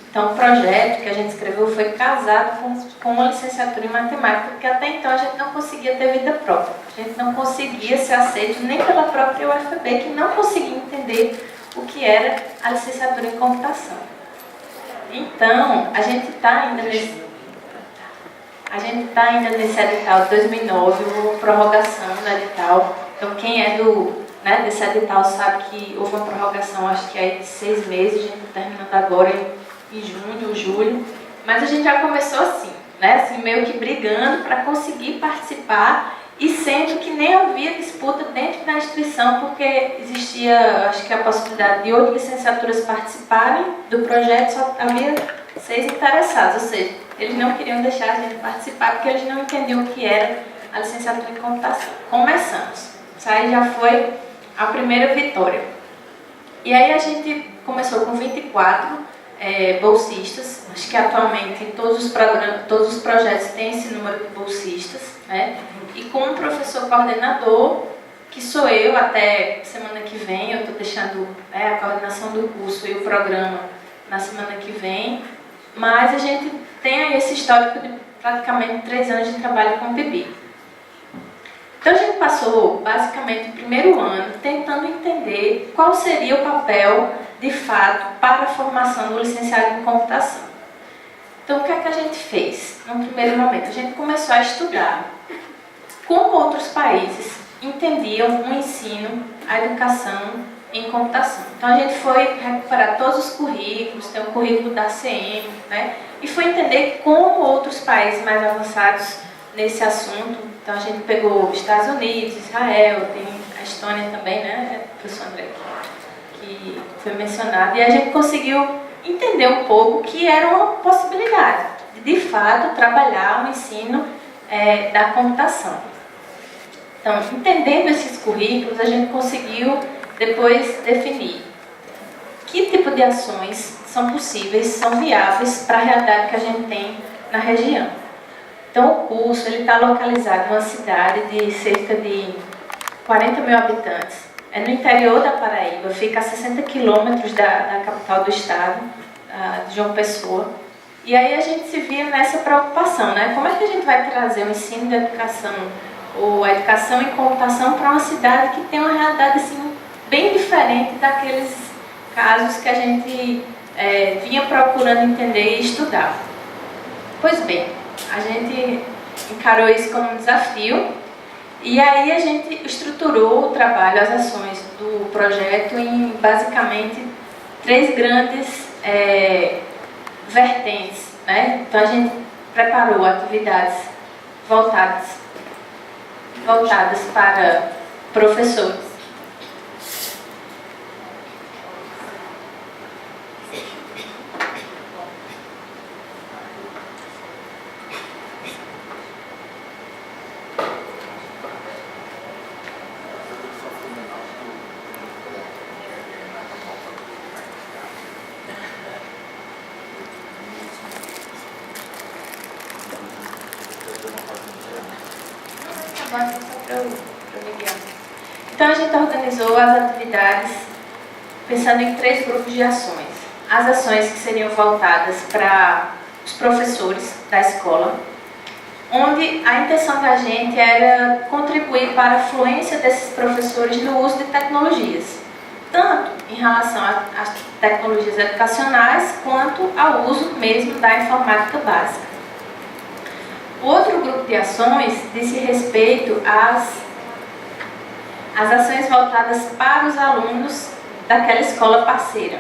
Então, o projeto que a gente escreveu foi casado com a licenciatura em matemática, porque até então a gente não conseguia ter vida própria. A gente não conseguia ser aceito nem pela própria UFPB, que não conseguia entender o que era a licenciatura em computação. Então, a gente está ainda nesse edital de 2009, uma prorrogação do edital. Então, quem é desse edital sabe que houve uma prorrogação, acho que é de 6 meses, a gente está terminando agora em junho, julho, mas a gente já começou assim, né? Assim, meio que brigando para conseguir participar, e sendo que nem havia disputa dentro da instituição, porque existia, acho que a possibilidade de outras licenciaturas participarem do projeto, só havia 6 interessados, ou seja, eles não queriam deixar a gente participar porque eles não entendiam o que era a licenciatura em computação. Começamos. Isso aí já foi a primeira vitória. E aí a gente começou com 24 bolsistas. Acho que atualmente todos os projetos têm esse número de bolsistas, né? E com um professor coordenador, que sou eu. Até semana que vem, eu estou deixando a coordenação do curso e o programa na semana que vem, mas a gente tem aí esse histórico de praticamente 3 anos de trabalho com o PIBID. Então a gente passou basicamente o primeiro ano tentando entender qual seria o papel de fato para a formação do licenciado em computação. Então o que é que a gente fez? No primeiro momento a gente começou a estudar como outros países entendiam o ensino, a educação em computação. Então a gente foi recuperar todos os currículos, tem o currículo da CM, né? E foi entender como outros países mais avançados nesse assunto. Então a gente pegou Estados Unidos, Israel, tem a Estônia também, né, professor André, que foi mencionado, e a gente conseguiu entender um pouco que era uma possibilidade de fato trabalhar o ensino da computação. Então, entendendo esses currículos, a gente conseguiu depois definir que tipo de ações são possíveis, são viáveis para a realidade que a gente tem na região. Então, o curso está localizado em uma cidade de cerca de 40 mil habitantes. É no interior da Paraíba, fica a 60 quilômetros da capital do estado, de João Pessoa. E aí a gente se via nessa preocupação, né? Como é que a gente vai trazer o ensino da educação, ou a educação em computação, para uma cidade que tem uma realidade assim, bem diferente daqueles casos que a gente vinha procurando entender e estudar. Pois bem, a gente encarou isso como um desafio, e aí a gente estruturou o trabalho, as ações do projeto em basicamente 3 grandes vertentes, né? Então a gente preparou atividades voltadas para professores. Então a gente organizou as atividades pensando em 3 grupos de ações. As ações que seriam voltadas para os professores da escola, onde a intenção da gente era contribuir para a fluência desses professores no uso de tecnologias, tanto em relação às tecnologias educacionais, quanto ao uso mesmo da informática básica. O outro grupo de ações disse respeito às ações voltadas para os alunos daquela escola parceira.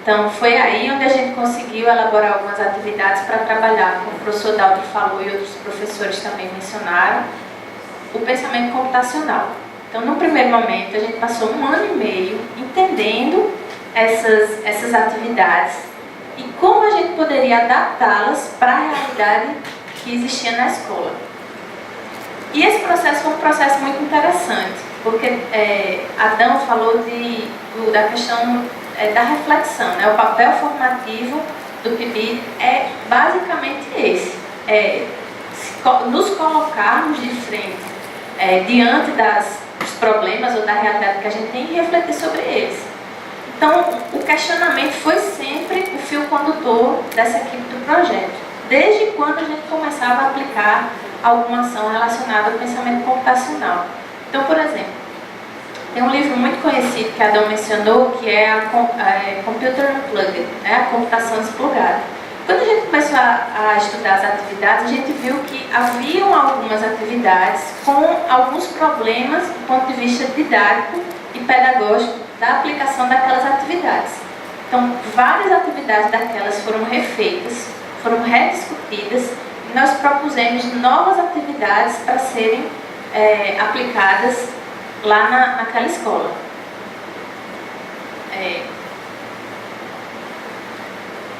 Então, foi aí onde a gente conseguiu elaborar algumas atividades para trabalhar, como o professor Daltro falou e outros professores também mencionaram, o pensamento computacional. Então, no primeiro momento, a gente passou 1 ano e meio entendendo essas atividades e como a gente poderia adaptá-las para a realidade que existia na escola. E esse processo foi um processo muito interessante, porque Adão falou da questão da reflexão, né? O papel formativo do PIBID é basicamente esse, nos colocarmos de frente, diante dos problemas ou da realidade que a gente tem e refletir sobre eles. Então, o questionamento foi sempre o fio condutor dessa equipe do projeto, desde quando a gente começava a aplicar alguma ação relacionada ao pensamento computacional. Então, por exemplo, tem um livro muito conhecido que a Adão mencionou, que é a Computer Unplugged, né? A computação desplugada. Quando a gente começou a estudar as atividades, a gente viu que haviam algumas atividades com alguns problemas do ponto de vista didático e pedagógico da aplicação daquelas atividades. Então, várias atividades daquelas foram refeitas, foram rediscutidas, e nós propusemos novas atividades para serem aplicadas lá naquela escola.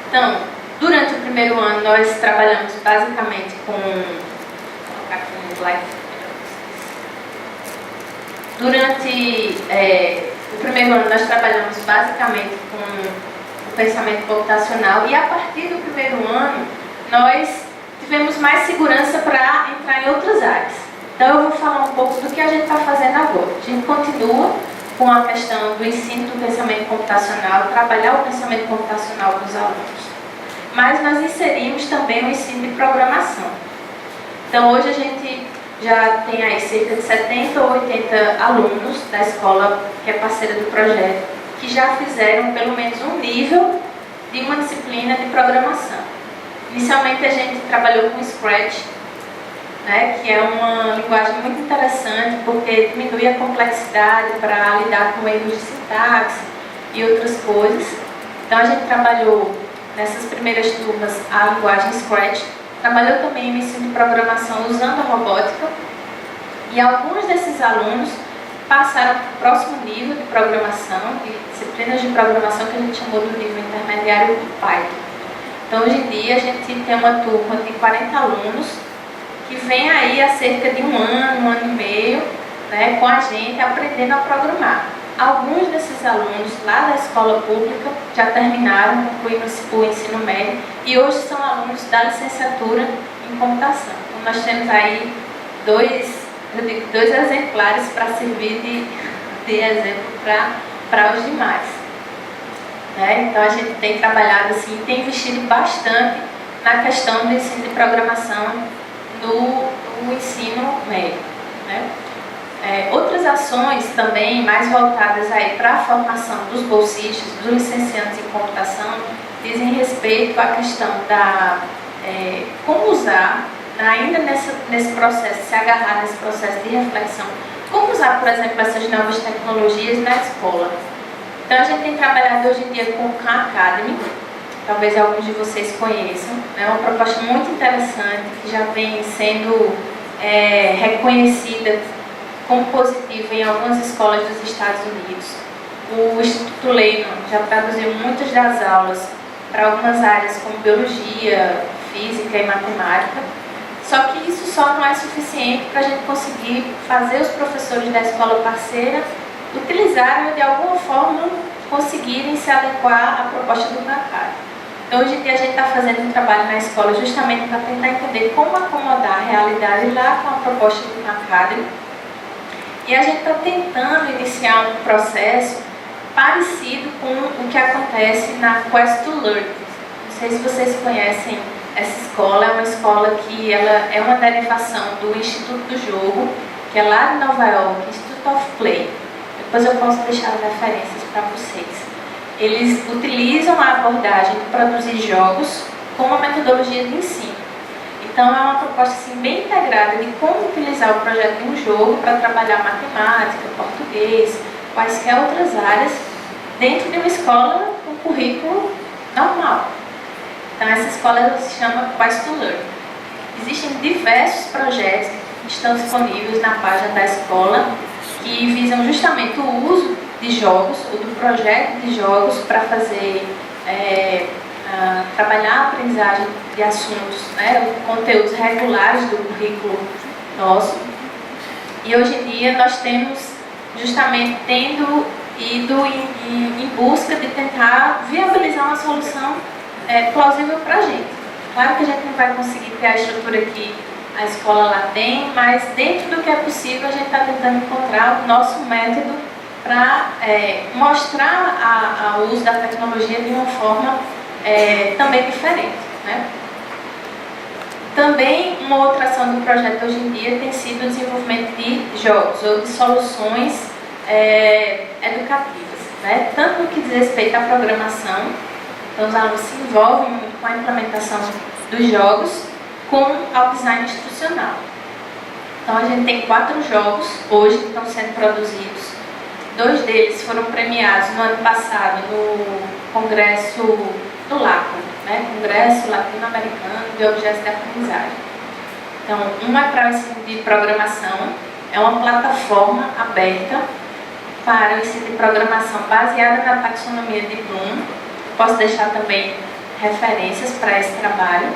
Então, durante o primeiro ano, nós trabalhamos basicamente com... Vou colocar aqui no slide. Durante o primeiro ano nós trabalhamos basicamente com o pensamento computacional e a partir do primeiro ano nós tivemos mais segurança para entrar em outras áreas. Então eu vou falar um pouco do que a gente está fazendo agora. A gente continua com a questão do ensino do pensamento computacional, trabalhar o pensamento computacional dos alunos. Mas nós inserimos também o ensino de programação. Então hoje a gente já tem aí cerca de 70 ou 80 alunos da escola que é parceira do projeto, que já fizeram pelo menos um nível de uma disciplina de programação. Inicialmente a gente trabalhou com Scratch, né, que é uma linguagem muito interessante porque diminui a complexidade para lidar com erros de sintaxe e outras coisas. Então a gente trabalhou nessas primeiras turmas a linguagem Scratch, trabalhou também no ensino de programação usando a robótica e alguns desses alunos passaram para o próximo nível de programação, de disciplinas de programação que a gente chamou do nível intermediário do Python. Então hoje em dia a gente tem uma turma de 40 alunos que vem aí há cerca de um ano e meio, né, com a gente aprendendo a programar. Alguns desses alunos lá da escola pública já terminaram, concluíram o ensino médio e hoje são alunos da licenciatura em computação. Então nós temos aí dois exemplares para servir de exemplo para os demais. Né? Então a gente tem trabalhado assim, tem investido bastante na questão do ensino de programação no ensino médio. Né? Outras ações também mais voltadas aí para a formação dos bolsistas, dos licenciandos em computação, dizem respeito à questão da como usar, ainda nesse processo, se agarrar nesse processo de reflexão, como usar, por exemplo, essas novas tecnologias na escola. Então a gente tem trabalhado hoje em dia com o Khan Academy, talvez alguns de vocês conheçam, é uma proposta muito interessante que já vem sendo reconhecida como positiva em algumas escolas dos Estados Unidos. O Instituto Lehman já traduziu muitas das aulas para algumas áreas como biologia, física e matemática, só que isso só não é suficiente para a gente conseguir fazer os professores da escola parceira utilizarem de alguma forma conseguirem se adequar à proposta do mercado. Então hoje em dia a gente está fazendo um trabalho na escola justamente para tentar entender como acomodar a realidade lá com a proposta do mercado. E a gente está tentando iniciar um processo parecido com o que acontece na Quest to Learn. Não sei se vocês conhecem essa escola, é uma escola que ela é uma derivação do Instituto do Jogo, que é lá de Nova York, Institute of Play. Depois eu posso deixar as referências para vocês. Eles utilizam a abordagem de produzir jogos com uma metodologia de ensino. Então é uma proposta assim, bem integrada de como utilizar o projeto de um jogo para trabalhar matemática, português, quaisquer outras áreas, dentro de uma escola com currículo normal. Então essa escola se chama Quest to Learn. Existem diversos projetos que estão disponíveis na página da escola que visam justamente o uso de jogos, ou do projeto de jogos para fazer, trabalhar a aprendizagem de assuntos, né, conteúdos regulares do currículo nosso. E hoje em dia nós temos justamente ido em busca de tentar viabilizar uma solução plausível para a gente. Claro que a gente não vai conseguir ter a estrutura que a escola lá tem, mas dentro do que é possível a gente está tentando encontrar o nosso método para mostrar o uso da tecnologia de uma forma também diferente. Né? Também uma outra ação do projeto hoje em dia tem sido o desenvolvimento de jogos ou de soluções educativas, né? Tanto no que diz respeito à programação, então os alunos se envolvem muito com a implementação dos jogos, como ao design institucional. Então a gente tem 4 jogos hoje que estão sendo produzidos. 2 deles foram premiados no ano passado no Congresso do LACO, né? Congresso Latino-Americano de Objetos de Aprendizagem. Então, uma é para o ensino de programação, é uma plataforma aberta para o ensino de programação baseada na taxonomia de Bloom. Posso deixar também referências para esse trabalho.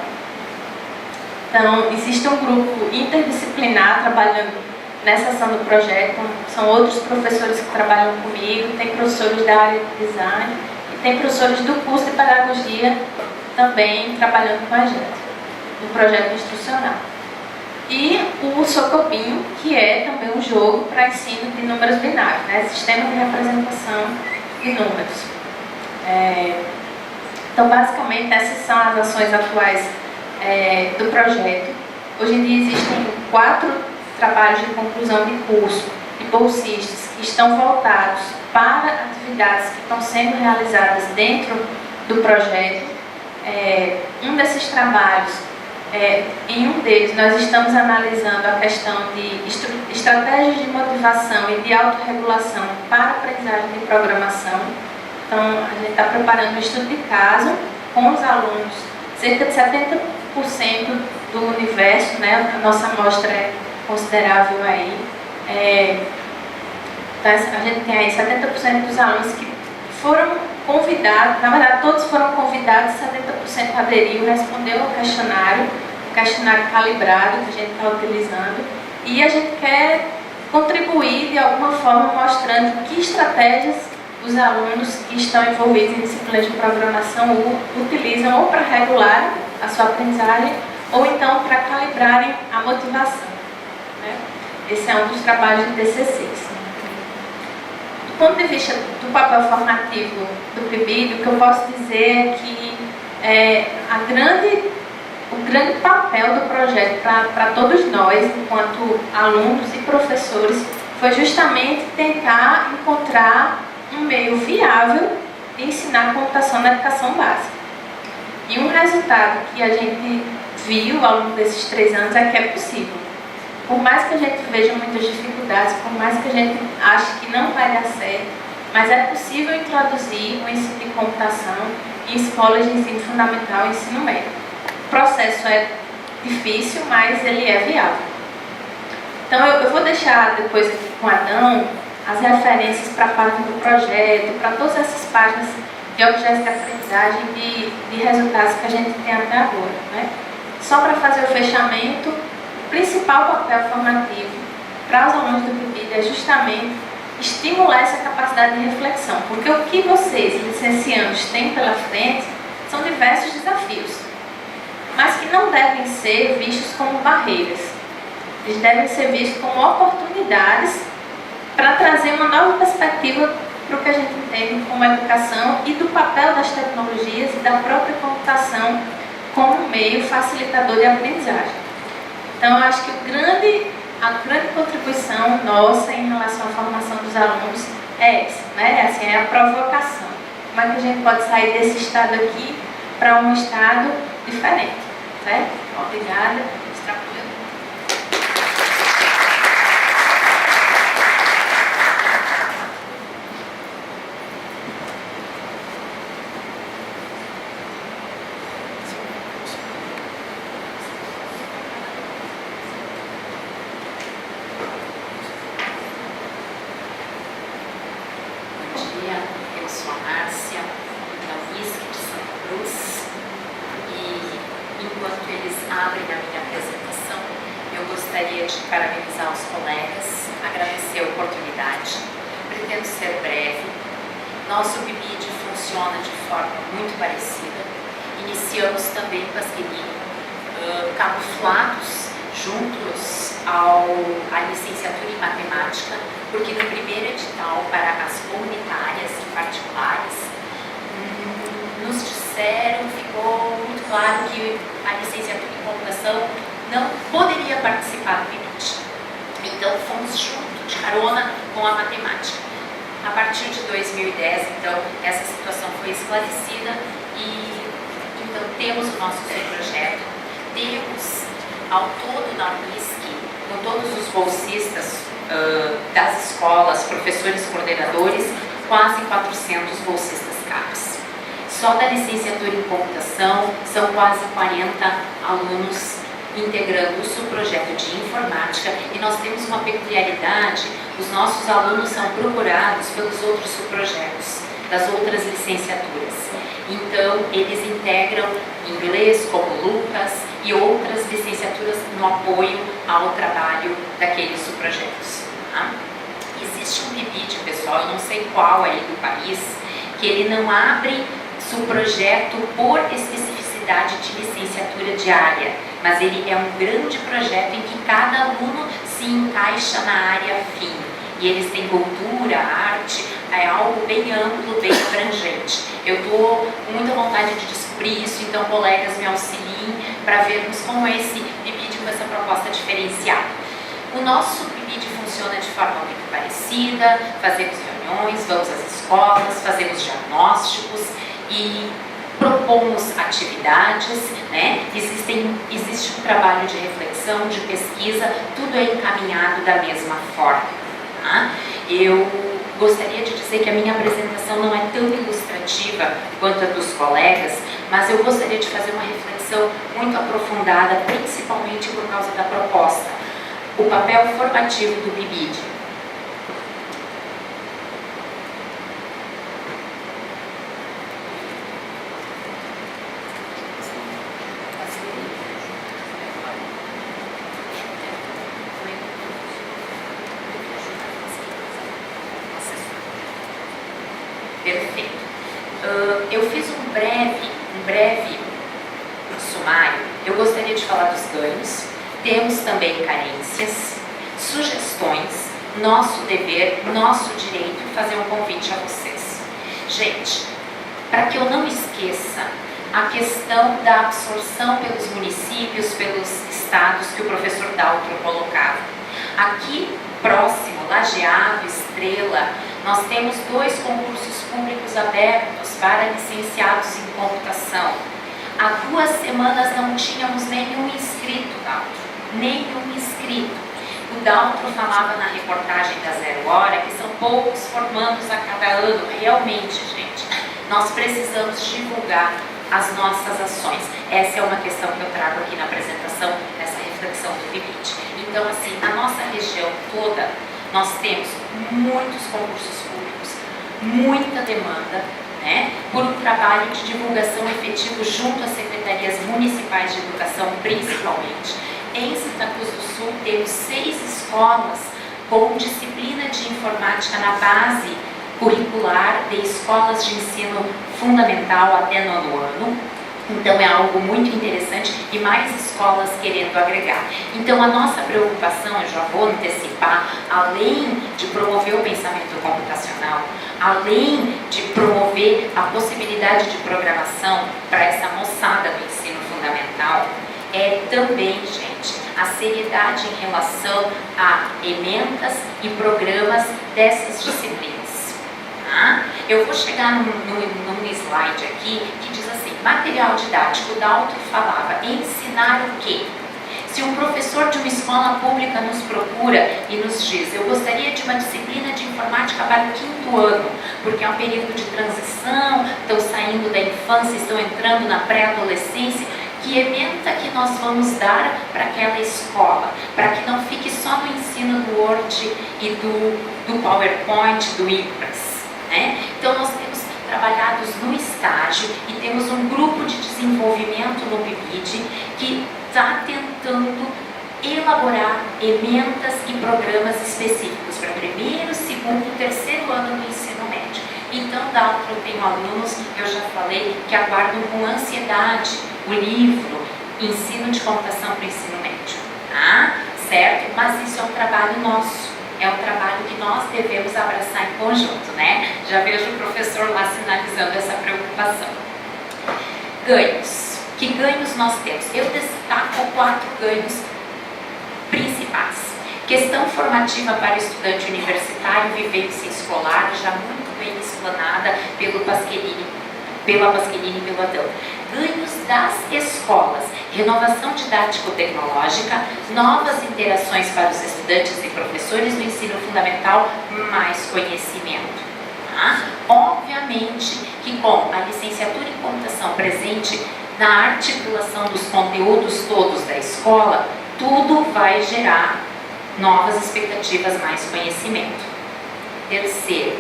Então, existe um grupo interdisciplinar trabalhando nessa ação do projeto. São outros professores que trabalham comigo, tem professores da área de design e tem professores do curso de pedagogia também trabalhando com a gente no projeto instrucional. E o Socobinho, que é também um jogo para ensino de números binários, né? Sistema de representação de números. Então, basicamente, essas são as ações atuais do projeto. Hoje em dia existem 4 trabalhos de conclusão de curso de bolsistas que estão voltados para atividades que estão sendo realizadas dentro do projeto. Um desses trabalhos, em um deles, nós estamos analisando a questão de estratégias de motivação e de autorregulação para a aprendizagem de programação. Então, a gente está preparando um estudo de caso com os alunos. Cerca de 70% do universo, né, a nossa amostra é considerável aí. Então, a gente tem aí 70% dos alunos que foram convidados, na verdade todos foram convidados, 70% aderiu, respondeu ao questionário calibrado que a gente está utilizando, e a gente quer contribuir de alguma forma mostrando que estratégias os alunos que estão envolvidos em disciplinas de programação utilizam ou para regular a sua aprendizagem ou então para calibrarem a motivação, né? Esse é um dos trabalhos de TCCs. Do ponto de vista do papel formativo do PIBID, o que eu posso dizer é que o grande papel do projeto para todos nós, enquanto alunos e professores, foi justamente tentar encontrar um meio viável de ensinar computação na educação básica. E um resultado que a gente viu ao longo desses 3 anos é que é possível. Por mais que a gente veja muitas dificuldades, por mais que a gente ache que não vai dar certo, mas é possível introduzir o ensino de computação em escolas de ensino fundamental e ensino médio. O processo é difícil, mas ele é viável. Então eu vou deixar depois aqui com o Adão as referências para a parte do projeto, para todas essas páginas de objetos de aprendizagem de resultados que a gente tem até agora, né? Só para fazer o fechamento, o principal papel formativo para os alunos do PIBID é justamente estimular essa capacidade de reflexão, porque o que vocês, licenciandos, têm pela frente são diversos desafios, mas que não devem ser vistos como barreiras. Eles devem ser vistos como oportunidades para trazer uma nova perspectiva para o que a gente entende como educação e do papel das tecnologias e da própria computação como meio facilitador de aprendizagem. Então, eu acho que a grande contribuição nossa em relação à formação dos alunos é essa, né? Assim, é a provocação. Como é que a gente pode sair desse estado aqui para um estado diferente, certo? Obrigada. Extrapolando. Eu sou a Márcia, da UFSC de Santa Cruz, e enquanto eles abrem a minha apresentação, eu gostaria de parabenizar os colegas, agradecer a oportunidade, pretendo ser breve. Nosso PIBID funciona de forma muito parecida, iniciamos também com as camuflados juntos à licenciatura em matemática, porque no primeiro edital para as comunitárias e particulares nos disseram, ficou muito claro que a licenciatura em computação não poderia participar do PIBID. Então fomos junto, de carona com a matemática. A partir de 2010, então, essa situação foi esclarecida e então temos o nosso projeto, temos ao todo na UFSC, com todos os bolsistas das escolas, professores coordenadores, quase 400 bolsistas CAPES. Só da licenciatura em computação são quase 40 alunos integrando o subprojeto de informática, e nós temos uma peculiaridade: os nossos alunos são procurados pelos outros subprojetos das outras licenciaturas. Então, eles integram inglês como Lucas e outras licenciaturas no apoio ao trabalho daqueles subprojetos. Tá? Existe um PIBID, pessoal, eu não sei qual aí do país, que ele não abre subprojeto por especificidade de licenciatura de área, mas ele é um grande projeto em que cada aluno se encaixa na área afim. E eles têm cultura, arte, é algo bem amplo, bem abrangente. Eu estou com muita vontade de descobrir isso, então colegas me auxiliem para vermos como é esse PIBID com essa proposta diferenciada. O nosso PIBID funciona de forma muito parecida, fazemos reuniões, vamos às escolas, fazemos diagnósticos e propomos atividades, né? Existe um trabalho de reflexão, de pesquisa, tudo é encaminhado da mesma forma. Tá? Eu gostaria de dizer que a minha apresentação não é tão ilustrativa quanto a dos colegas, mas eu gostaria de fazer uma reflexão muito aprofundada, principalmente por causa da proposta. O papel formativo do PIBID. Perfeito. Eu fiz um breve sumário. Eu gostaria de falar dos ganhos. Temos também carências, sugestões, nosso dever, nosso direito e fazer um convite a vocês. Gente, para que eu não esqueça a questão da absorção pelos municípios, pelos estados que o professor Daltro colocava. Aqui próximo, Lajeado, Estrela, nós temos 2 concursos públicos abertos para licenciados em computação. Há 2 semanas não tínhamos nenhum inscrito, Daltro. Nenhum inscrito. O Daltro falava na reportagem da Zero Hora que são poucos formandos a cada ano. Realmente, gente, nós precisamos divulgar as nossas ações. Essa é uma questão que eu trago aqui na apresentação, nessa reflexão do PIBID. Então, assim, na nossa região toda, nós temos muitos concursos públicos, muita demanda, né, por um trabalho de divulgação efetivo junto às secretarias municipais de educação, principalmente. Em Santa Cruz do Sul, temos 6 escolas com disciplina de informática na base curricular de escolas de ensino fundamental até 9º ano. Então é algo muito interessante e mais escolas querendo agregar. Então a nossa preocupação, eu já vou antecipar, além de promover o pensamento computacional, além de promover a possibilidade de programação para essa moçada do ensino fundamental, é também, gente, a seriedade em relação a emendas e programas dessas disciplinas. Tá? Eu vou chegar num slide aqui que diz assim, material didático. O Daltro falava, ensinar o quê? Se um professor de uma escola pública nos procura e nos diz, eu gostaria de uma disciplina de informática para o 5º ano, porque é um período de transição, estão saindo da infância, estão entrando na pré-adolescência, que ementa que nós vamos dar para aquela escola, para que não fique só no ensino do Word e do PowerPoint, do Impress, né? Então nós temos trabalhados no estágio e temos um grupo de desenvolvimento no PIBID que está tentando elaborar emendas e programas específicos para 1º, 2º e 3º ano do ensino médio. Então, Daltro, eu tenho alunos, eu já falei, que aguardam com ansiedade o livro Ensino de Computação para o Ensino Médio, tá? Certo? Mas isso é um trabalho nosso, é um trabalho que nós devemos abraçar em conjunto, né? Já vejo o professor lá sinalizando essa preocupação. Ganhos. Que ganhos nós temos? Eu destaco 4 ganhos principais. Questão formativa para estudante universitário, vivência escolar, já muito bem explanada pela Pasqualini e pelo Adão. Ganhos das escolas, renovação didático-tecnológica, novas interações para os estudantes e professores do ensino fundamental, mais conhecimento. Tá? Obviamente que com a licenciatura em computação presente na articulação dos conteúdos todos da escola, tudo vai gerar novas expectativas, mais conhecimento. Terceiro,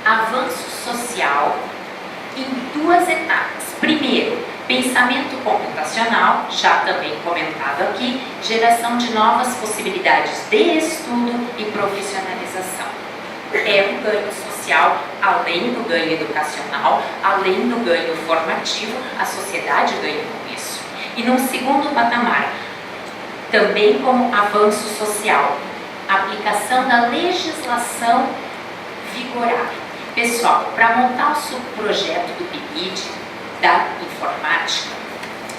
avanço social em 2 etapas. Primeiro, pensamento computacional, já também comentado aqui, geração de novas possibilidades de estudo e profissionalização. É um ganho social, além do ganho educacional, além do ganho formativo, a sociedade ganha com isso. E num segundo patamar, também como avanço social, aplicação da legislação vigorada. Pessoal, para montar o subprojeto do PIBID, da informática,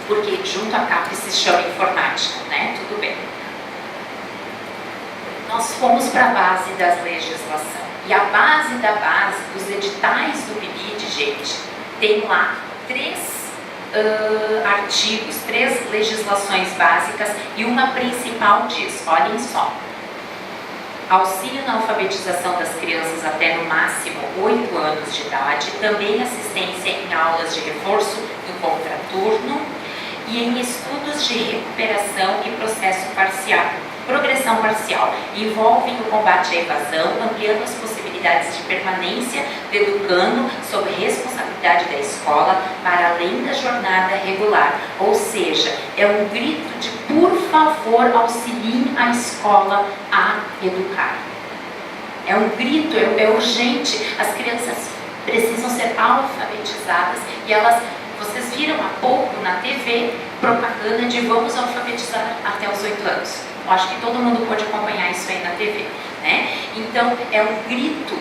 porque junto à CAP se chama informática, né? Tudo bem. Nós fomos para a base da legislação. E a base da base, os editais do PIBID, gente, tem lá 3 artigos, 3 legislações básicas e uma principal diz, olhem só, auxílio na alfabetização das crianças até no máximo 8 anos de idade, também assistência em aulas de reforço do contraturno e em estudos de recuperação e progressão parcial. Envolvem o combate à evasão, ampliando as possibilidades de permanência do educando sob responsabilidade da escola para além da jornada regular. Ou seja, é um grito de por favor auxiliem a escola a educar. É um grito, é urgente. As crianças precisam ser alfabetizadas e vocês viram há pouco na TV propaganda de vamos alfabetizar até os 8 anos. Eu acho que todo mundo pode acompanhar isso aí na TV, né? Então, é um grito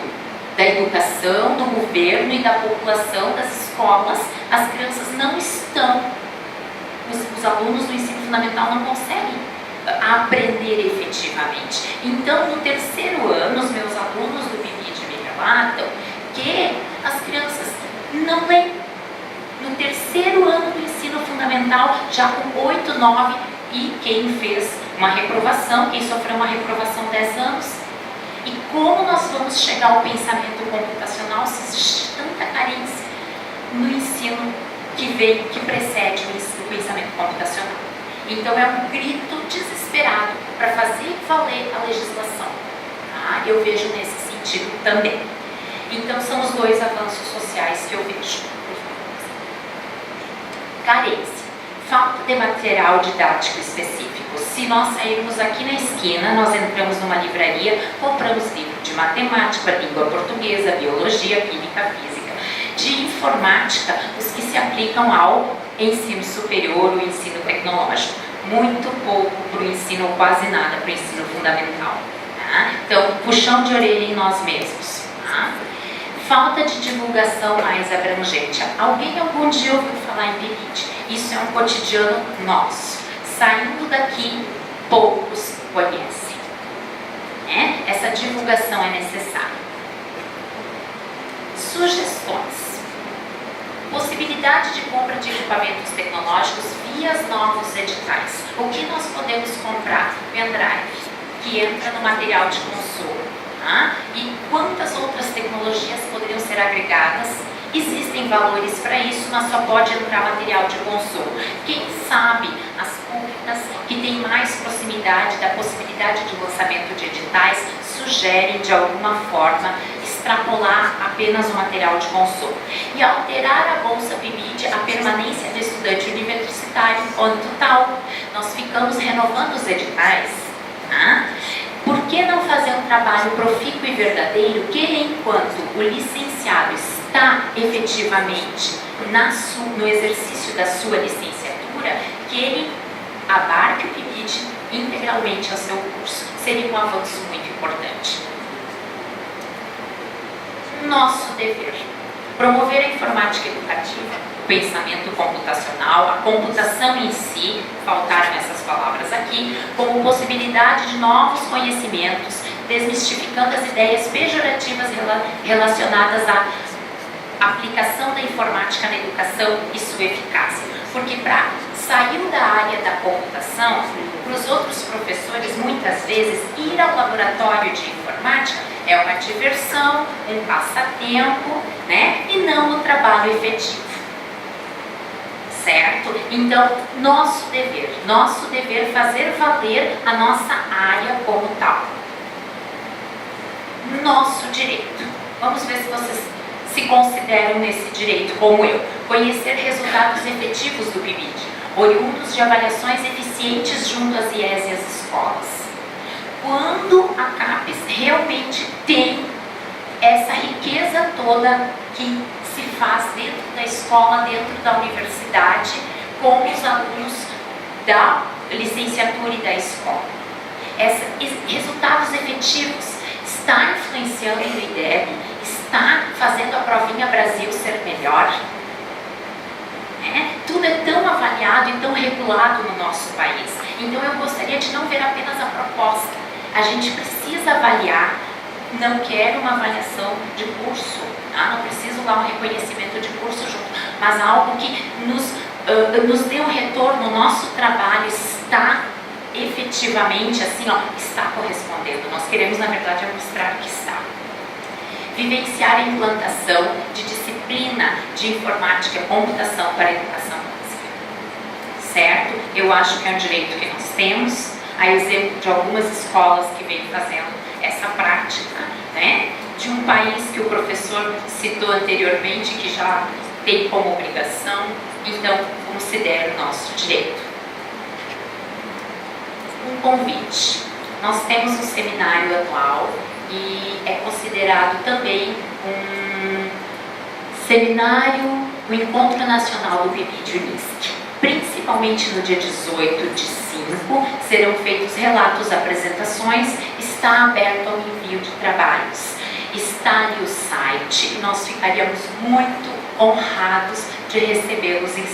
da educação, do governo e da população, das escolas. As crianças não estão, os alunos do ensino fundamental não conseguem aprender efetivamente. Então, no 3º ano, os meus alunos do PIBID me relatam que as crianças não leem. No 3º ano do ensino fundamental, já com 8, 9, e quem fez uma reprovação, quem sofreu uma reprovação 10 anos. E como nós vamos chegar ao pensamento computacional se existe tanta carência no ensino que precede o pensamento computacional? Então é um grito desesperado para fazer valer a legislação. Tá? Eu vejo nesse sentido também. Então são os 2 avanços sociais que eu vejo. Carência. Falta de material didático específico. Se nós sairmos aqui na esquina, nós entramos numa livraria, compramos livro de matemática, língua portuguesa, biologia, química, física. De informática, os que se aplicam ao ensino superior, o ensino tecnológico. Muito pouco para o ensino, ou quase nada para o ensino fundamental. Tá? Então, puxão de orelha em nós mesmos. Tá? Falta de divulgação mais abrangente. Alguém algum dia ouviu falar em PIBID? Isso é um cotidiano nosso. Saindo daqui, poucos conhecem. Né? Essa divulgação é necessária. Sugestões. Possibilidade de compra de equipamentos tecnológicos via novos editais. O que nós podemos comprar? Pendrive, que entra no material de consumo. Tá? E quantas outras tecnologias poderiam ser agregadas? Existem valores para isso, mas só pode entrar material de consumo. Quem sabe as públicas que têm mais proximidade da possibilidade de lançamento de editais sugerem de alguma forma extrapolar apenas o material de consumo e alterar a Bolsa PIBID a permanência do estudante universitário enquanto tal. Nós ficamos renovando os editais. Tá? Por que não fazer um trabalho profícuo e verdadeiro que, enquanto o licenciado está efetivamente no exercício da sua licenciatura, que ele abarque o PIBID integralmente ao seu curso? Seria um avanço muito importante. Nosso dever: promover a informática educativa, o pensamento computacional, a computação em si, faltaram essas palavras aqui, como possibilidade de novos conhecimentos, desmistificando as ideias pejorativas relacionadas à aplicação da informática na educação e sua eficácia. Porque para sair da área da computação, para os outros professores, muitas vezes, ir ao laboratório de informática é uma diversão, um passatempo, né? E não o trabalho efetivo. Certo? Então, nosso dever fazer valer a nossa área como tal. Nosso direito. Vamos ver se vocês se consideram nesse direito, como eu. Conhecer resultados efetivos do PIBID, oriundos de avaliações eficientes junto às IES e às escolas. Quando a CAPES realmente tem essa riqueza toda que se faz dentro da escola, dentro da universidade, com os alunos da licenciatura e da escola. Resultados efetivos, está influenciando o IDEB, está fazendo a provinha Brasil ser melhor. Tudo é tão avaliado e tão regulado no nosso país. Então eu gostaria de não ver apenas a proposta. A gente precisa avaliar. Não quero uma avaliação de curso, tá? Não preciso dar um reconhecimento de curso junto, mas algo que nos dê um retorno. O nosso trabalho está efetivamente assim, está correspondendo. Nós queremos, na verdade, mostrar que está. Vivenciar a implantação de disciplina de informática e computação para a educação básica. Certo? Eu acho que é um direito que nós temos, a exemplo de algumas escolas que vêm fazendo essa prática, né? De um país que o professor citou anteriormente, que já tem como obrigação, então considera o nosso direito. Um convite. Nós temos um seminário anual e é considerado também um seminário, o Encontro Nacional do PIBID Unisc. Principalmente no dia 18 de 5, serão feitos relatos, apresentações, está aberto ao envio de trabalhos. Está ali o site e nós ficaríamos muito honrados de recebê-los em